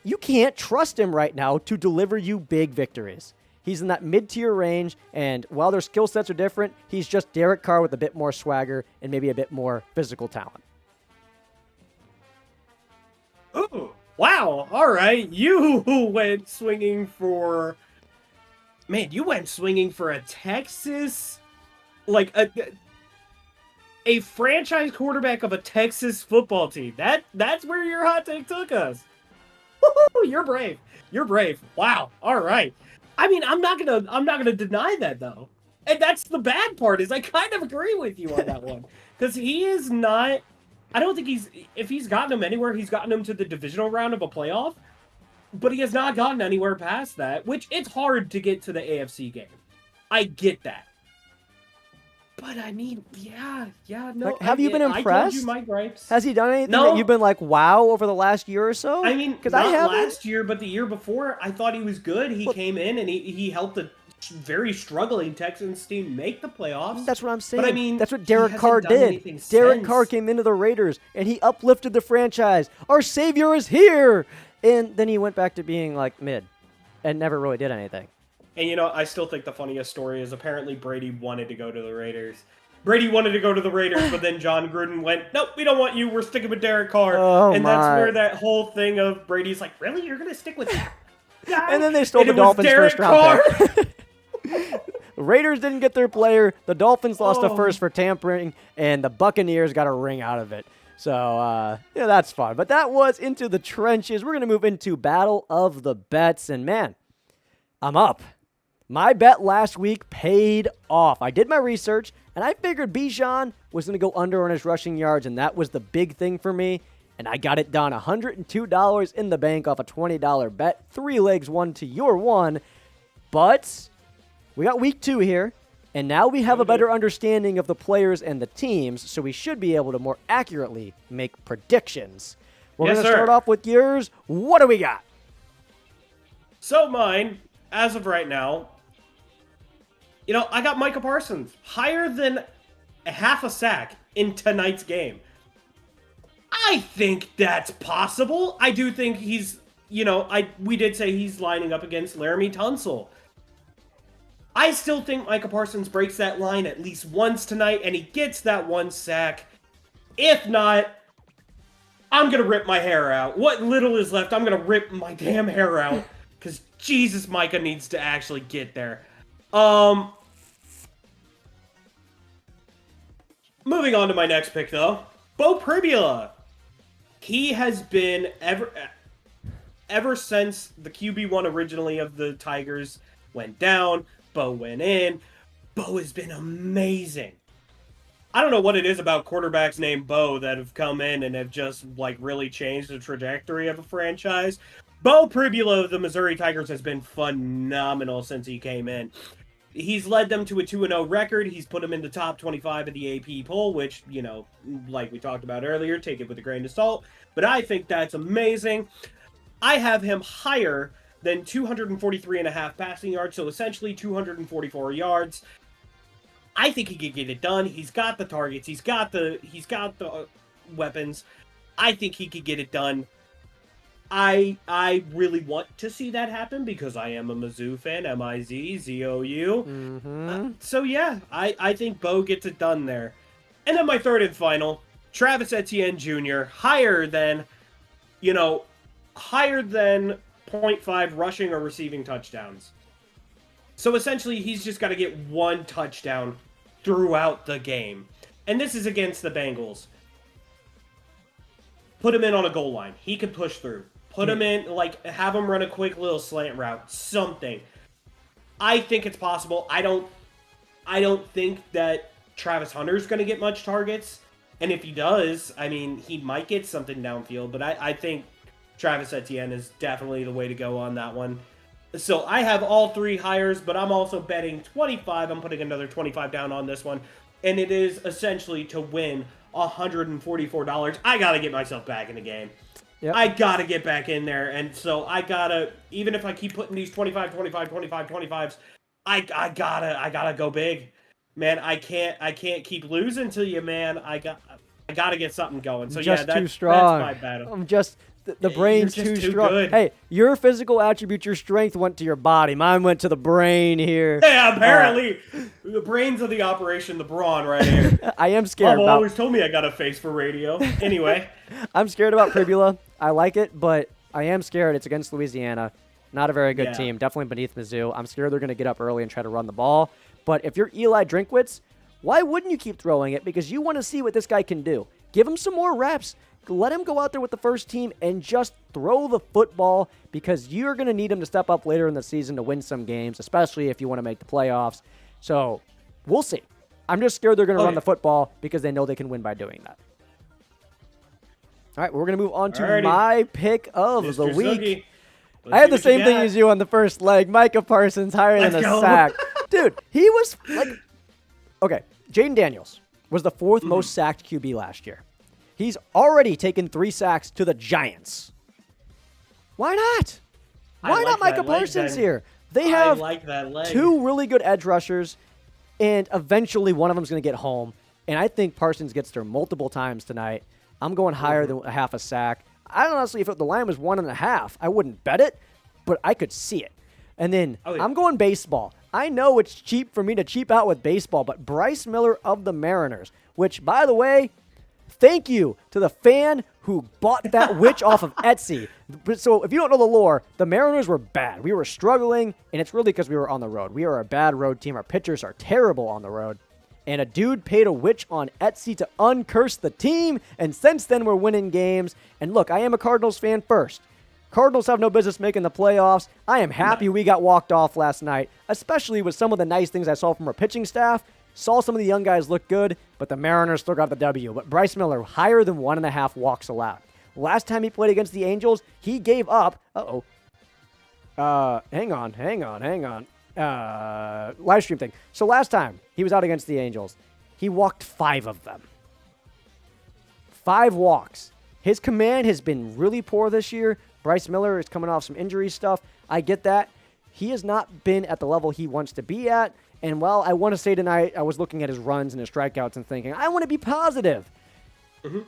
You can't trust him right now to deliver you big victories. He's in that mid-tier range, and while their skill sets are different, he's just Derek Carr with a bit more swagger and maybe a bit more physical talent. Ooh, wow. All right. You went swinging for... Man, you went swinging for a Texas... Like, a franchise quarterback of a Texas football team. That's where your hot take took us. Woo-hoo, you're brave. You're brave. Wow. All right. I mean, I'm not gonna deny that though, and that's the bad part. Is I kind of agree with you on that one because he is not. I don't think if he's gotten him anywhere, he's gotten him to the divisional round of a playoff, but he has not gotten anywhere past that. Which it's hard to get to the AFC game. I get that. But I mean, yeah, no. Like, have you been impressed? I told you my gripes. Has he done anything that you've been like, wow, over the last year or so? I mean, because not last year, but the year before, I thought he was good. He came in and he helped a very struggling Texans team make the playoffs. That's what I'm saying. But I mean, that's what Derek Carr did. Derek Carr came into the Raiders and he uplifted the franchise. Our savior is here, and then he went back to being like mid, and never really did anything. And, you know, I still think the funniest story is apparently Brady wanted to go to the Raiders. Brady wanted to go to the Raiders, but then John Gruden went, nope, we don't want you. We're sticking with Derek Carr. Oh, and that's where that whole thing of Brady's like, really? You're going to stick with that guy? And then they stole the Dolphins' first round pick. The Raiders didn't get their player. The Dolphins lost a first for tampering, and the Buccaneers got a ring out of it. So, yeah, that's fun. But that was Into the Trenches. We're going to move into Battle of the Bets. And, man, I'm up. My bet last week paid off. I did my research, and I figured Bijan was going to go under on his rushing yards, and that was the big thing for me. And I got it done. $102 in the bank off a $20 bet. 3 legs, 1 to your 1. But we got week 2 here, and now we have a better understanding of the players and the teams, so we should be able to more accurately make predictions. We're going to start off with yours. What do we got? So mine, as of right now, you know, I got Micah Parsons higher than a half a sack in tonight's game. I think that's possible. I do think he's, you know, we did say he's lining up against Laramie Tunsil. I still think Micah Parsons breaks that line at least once tonight, and he gets that 1 sack. If not, I'm going to rip my hair out. What little is left, I'm going to rip my damn hair out, because Jesus, Micah needs to actually get there. Moving on to my next pick, though. Bo Pribula. He has been, ever since the QB1 originally of the Tigers went down, Bo went in. Bo has been amazing. I don't know what it is about quarterbacks named Bo that have come in and have just, like, really changed the trajectory of a franchise. Bo Pribula of the Missouri Tigers has been phenomenal since he came in. He's led them to a 2-0 record. He's put them in the top 25 of the AP poll, which, you know, like we talked about earlier, take it with a grain of salt. But I think that's amazing. I have him higher than 243.5 passing yards, so essentially 244 yards. I think he could get it done. He's got the targets. He's got the weapons. I think he could get it done. I really want to see that happen because I am a Mizzou fan, M-I-Z-Z-O-U. Mm-hmm. So yeah, I think Bo gets it done there. And then my third and final, Travis Etienne Jr., higher than 0.5 rushing or receiving touchdowns. So essentially, he's just got to get 1 touchdown throughout the game. And this is against the Bengals. Put him in on a goal line. He could push through. Put him in, like, have him run a quick little slant route. Something. I think it's possible. I don't think that Travis Hunter's going to get much targets. And if he does, I mean, he might get something downfield. But I think Travis Etienne is definitely the way to go on that one. So I have all 3 hires, but I'm also betting 25. I'm putting another 25 down on this one. And it is essentially to win $144. I got to get myself back in the game. Yep. I got to get back in there. And so I got to, even if I keep putting these 25s, I gotta go big. Man, I can't keep losing to you, man. I gotta get something going. So just yeah, too strong. That's my battle. I'm just the brain's too strong. Good. Hey, your physical attribute, your strength went to your body. Mine went to the brain here. Yeah, apparently the brains of the operation, the brawn right here. I am scared. Mom always told me I got a face for radio. Anyway, I'm scared about Pribula. I like it, but I am scared. It's against Louisiana. Not a very good team. Definitely beneath Mizzou. I'm scared they're going to get up early and try to run the ball. But if you're Eli Drinkwitz, why wouldn't you keep throwing it? Because you want to see what this guy can do. Give him some more reps. Let him go out there with the first team and just throw the football because you're going to need him to step up later in the season to win some games, especially if you want to make the playoffs. So we'll see. I'm just scared they're going to run the football because they know they can win by doing that. All right, we're going to move on to my pick of the week. Zuggy. I had the same thing as you on the first leg. Micah Parsons higher than a sack. Dude, he was like... Okay, Jaden Daniels was the 4th most sacked QB last year. He's already taken 3 sacks to the Giants. Why not? Why not Micah Parsons here? They have 2 really good edge rushers, and eventually one of them's going to get home. And I think Parsons gets there multiple times tonight. I'm going higher than a half a sack. I honestly, if the line was 1.5, I wouldn't bet it, but I could see it. And then I'm going baseball. I know it's cheap for me to cheap out with baseball, but Bryce Miller of the Mariners, which, by the way, thank you to the fan who bought that witch off of Etsy. So if you don't know the lore, the Mariners were bad. We were struggling, and it's really because we were on the road. We are a bad road team. Our pitchers are terrible on the road. And a dude paid a witch on Etsy to uncurse the team, and since then we're winning games. And look, I am a Cardinals fan first. Cardinals have no business making the playoffs. I am happy we got walked off last night, especially with some of the nice things I saw from our pitching staff. Saw some of the young guys look good, but the Mariners still got the W. But Bryce Miller, higher than 1.5 walks allowed. Last time he played against the Angels, he gave up... Hang on. Live stream thing. So last time he was out against the Angels, he walked 5 of them. 5 walks. His command has been really poor this year. Bryce Miller is coming off some injury stuff. I get that. He has not been at the level he wants to be at. And while I want to say tonight, I was looking at his runs and his strikeouts and thinking, I want to be positive.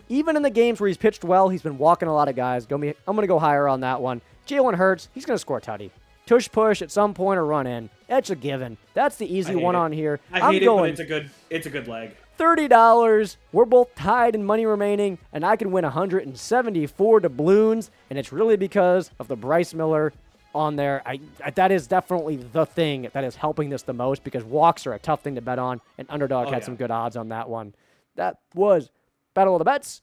Even in the games where he's pitched well, he's been walking a lot of guys. I'm going to go higher on that one. Jalen Hurts, he's going to score a tutty. Tush push at some point or run in. That's a given. That's the easy one on here. I hate it, but it's a good leg. $30. We're both tied in money remaining, and I can win 174 doubloons, and it's really because of the Bryce Miller on there. That is definitely the thing that is helping this the most because walks are a tough thing to bet on, and Underdog had some good odds on that one. That was Battle of the Bets.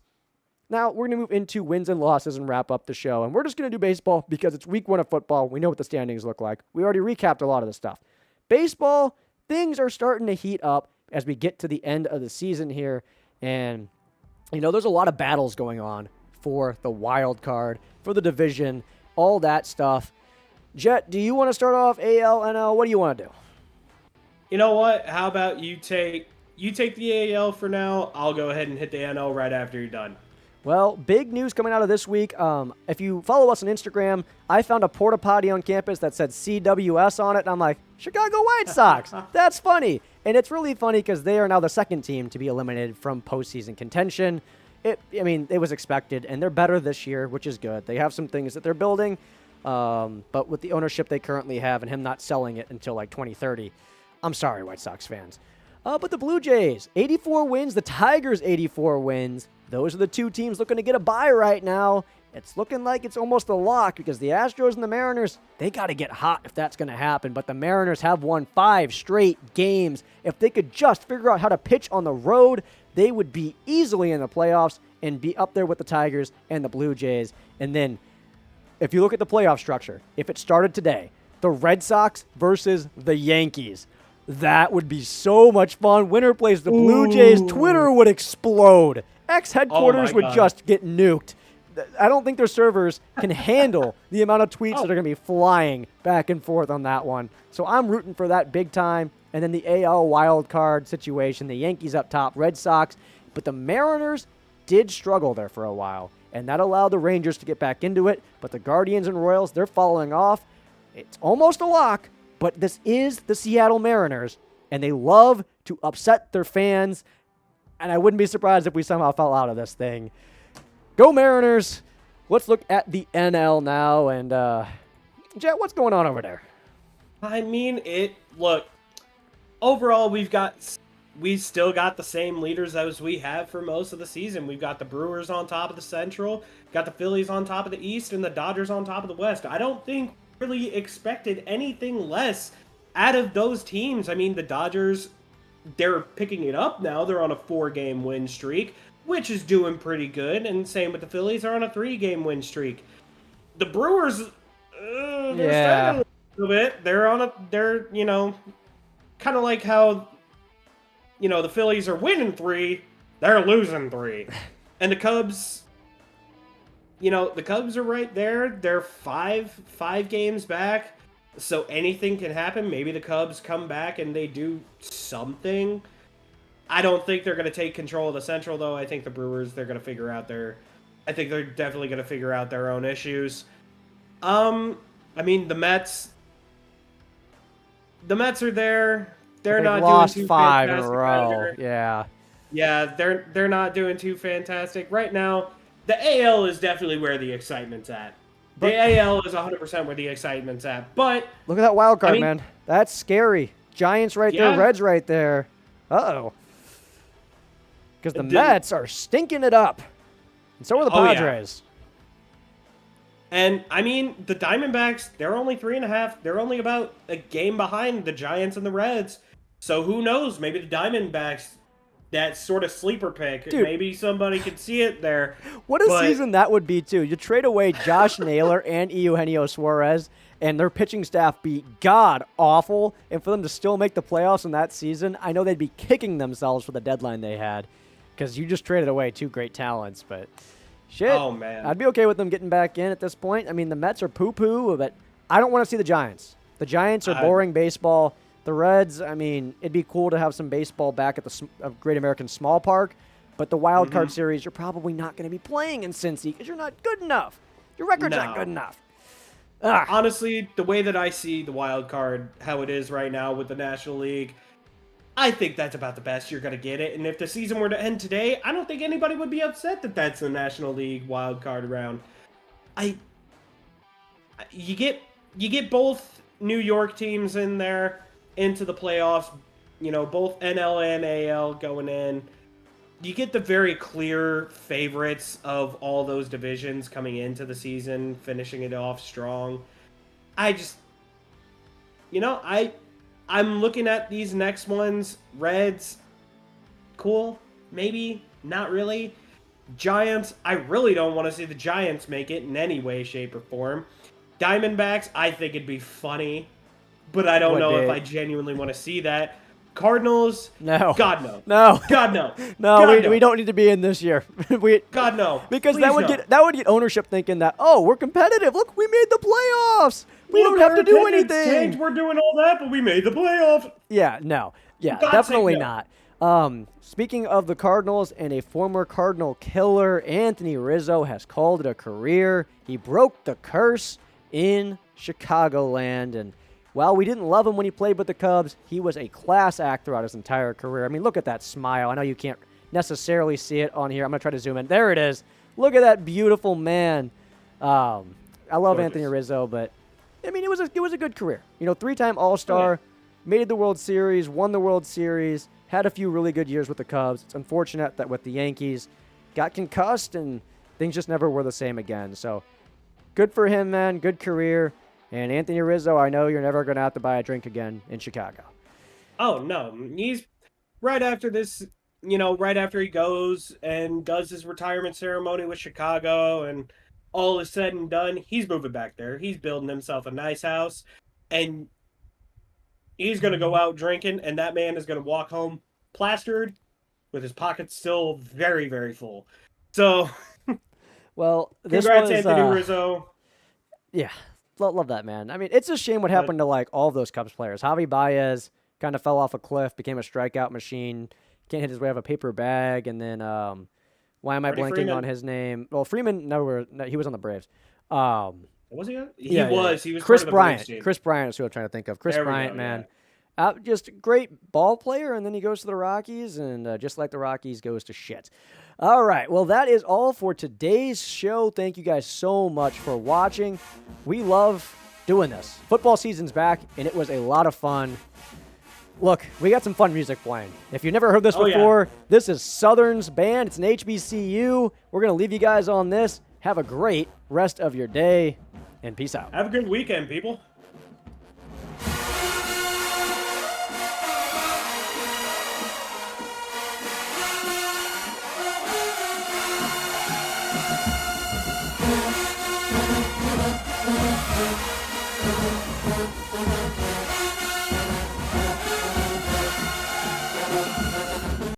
Now, we're going to move into wins and losses and wrap up the show, and we're just going to do baseball because it's week 1 of football. We know what the standings look like. We already recapped a lot of the stuff. Baseball, things are starting to heat up as we get to the end of the season here. And, there's a lot of battles going on for the wild card, for the division, all that stuff. Jet, do you want to start off AL, NL? What do you want to do? You know what? How about you take the AL for now? I'll go ahead and hit the NL right after you're done. Well, big news coming out of this week. If you follow us on Instagram, I found a porta potty on campus that said CWS on it, and I'm like, Chicago White Sox. That's funny. And it's really funny because they are now the second team to be eliminated from postseason contention. It was expected, and they're better this year, which is good. They have some things that they're building, but with the ownership they currently have and him not selling it until like 2030, I'm sorry, White Sox fans. But the Blue Jays, 84 wins. The Tigers, 84 wins. Those are the 2 teams looking to get a bye right now. It's looking like it's almost a lock because the Astros and the Mariners, they got to get hot if that's going to happen. But the Mariners have won 5 straight games. If they could just figure out how to pitch on the road, they would be easily in the playoffs and be up there with the Tigers and the Blue Jays. And then if you look at the playoff structure, if it started today, the Red Sox versus the Yankees, that would be so much fun. Winner plays the Blue Jays. Twitter would explode. X-headquarters would just get nuked. I don't think their servers can handle the amount of tweets that are going to be flying back and forth on that one. So I'm rooting for that big time. And then the AL wild card situation, the Yankees up top, Red Sox. But the Mariners did struggle there for a while, and that allowed the Rangers to get back into it. But the Guardians and Royals, they're following off. It's almost a lock, but this is the Seattle Mariners, and they love to upset their fans. And I wouldn't be surprised if we somehow fell out of this thing. Go Mariners. Let's look at the NL now. And, Jet, what's going on over there? I mean, look, overall, we've still got the same leaders as we have for most of the season. We've got the Brewers on top of the Central, got the Phillies on top of the East, and the Dodgers on top of the West. I don't think really expected anything less out of those teams. I mean, the Dodgers, they're picking it up now. They're on a 4-game win streak, which is doing pretty good. And same with the Phillies, are on a 3-game win streak. The Brewers, they're struggling a little bit. They're kind of like how, the Phillies are winning 3, they're losing 3. And the Cubs, the Cubs are right there. They're five games back. So anything can happen. Maybe the Cubs come back and they do something. I don't think they're going to take control of the Central, though. I think the Brewers, they're going to figure out I think they're definitely going to figure out their own issues. I mean, the Mets are there. They're not lost doing too 5 in a fantastic row. either. Yeah, they're not doing too fantastic right now. The AL is definitely where the excitement's at. The AL is 100% where the excitement's at. But look at that wild card, man. That's scary. Giants right there, Reds right there. Uh-oh. Because the Mets are stinking it up. And so are the Padres. And, I mean, the Diamondbacks, they're only 3.5. They're only about a game behind the Giants and the Reds. So who knows? Maybe the Diamondbacks, that sort of sleeper pick. Dude, maybe somebody could see it there. What a season that would be, too. You trade away Josh Naylor and Eugenio Suarez, and their pitching staff be god-awful. And for them to still make the playoffs in that season, I know they'd be kicking themselves for the deadline they had. Because you just traded away 2 great talents, but shit. Oh, man. I'd be okay with them getting back in at this point. I mean, the Mets are poo-poo, but I don't want to see the Giants. The Giants are boring baseball. The Reds, I mean, it'd be cool to have some baseball back at the Great American Small Park, but the Wild Card Series, you're probably not going to be playing in Cincy because you're not good enough. Your record's not good enough. Ugh. Honestly, the way that I see the Wild Card, how it is right now with the National League, I think that's about the best you're going to get it. And if the season were to end today, I don't think anybody would be upset that that's the National League Wild Card round. You get both New York teams in there into the playoffs, both NL and AL going in. You get the very clear favorites of all those divisions coming into the season, finishing it off strong. I'm looking at these next ones. Reds, cool, maybe, not really. Giants, I really don't want to see the Giants make it in any way, shape, or form. Diamondbacks, I think it'd be funny, but I don't know if I genuinely want to see that. Cardinals, no. God no. No. God no. No, God, we don't need to be in this year. God no. Because Please that would get ownership thinking that, oh, we're competitive. Look, we made the playoffs. We don't have to do anything. We're doing all that, but we made the playoffs. Yeah, no. Yeah, definitely not. Speaking of the Cardinals, and a former Cardinal killer, Anthony Rizzo, has called it a career. He broke the curse in Chicagoland, and while we didn't love him when he played with the Cubs, he was a class act throughout his entire career. I mean, look at that smile. I know you can't necessarily see it on here. I'm going to try to zoom in. There it is. Look at that beautiful man. I love Anthony Rizzo, but, I mean, it was a good career. 3-time All-Star, made the World Series, won the World Series, had a few really good years with the Cubs. It's unfortunate that with the Yankees, got concussed, and things just never were the same again. So, good for him, man. Good career. And Anthony Rizzo, I know you're never going to have to buy a drink again in Chicago. Oh, no. He's right after this right after he goes and does his retirement ceremony with Chicago and all is said and done, he's moving back there. He's building himself a nice house and he's going to go out drinking, and that man is going to walk home plastered with his pockets still very, very full. So, Well, this congrats, was Anthony Rizzo. yeah, love that, man. I mean, it's a shame what happened to like all of those Cubs players. Javi Baez kind of fell off a cliff, became a strikeout machine, can't hit his way out of a paper bag, and then why am I Freddie blanking Freeman. on his name? Well, Freeman, no, he was on the Braves. Was he? He was. He was. Chris part of the Bryant. Braves team. Chris Bryant is who I'm trying to think of. Chris There we Bryant, go, man. yeah. Just a great ball player, and then he goes to the Rockies, and just like the Rockies, goes to shit. All right, well, that is all for today's show. Thank you guys so much for watching. We love doing this. Football season's back, and it was a lot of fun. Look, we got some fun music playing. If you've never heard this before, This is Southern's band. It's an HBCU. We're going to leave you guys on this. Have a great rest of your day, and peace out. Have a good weekend, people.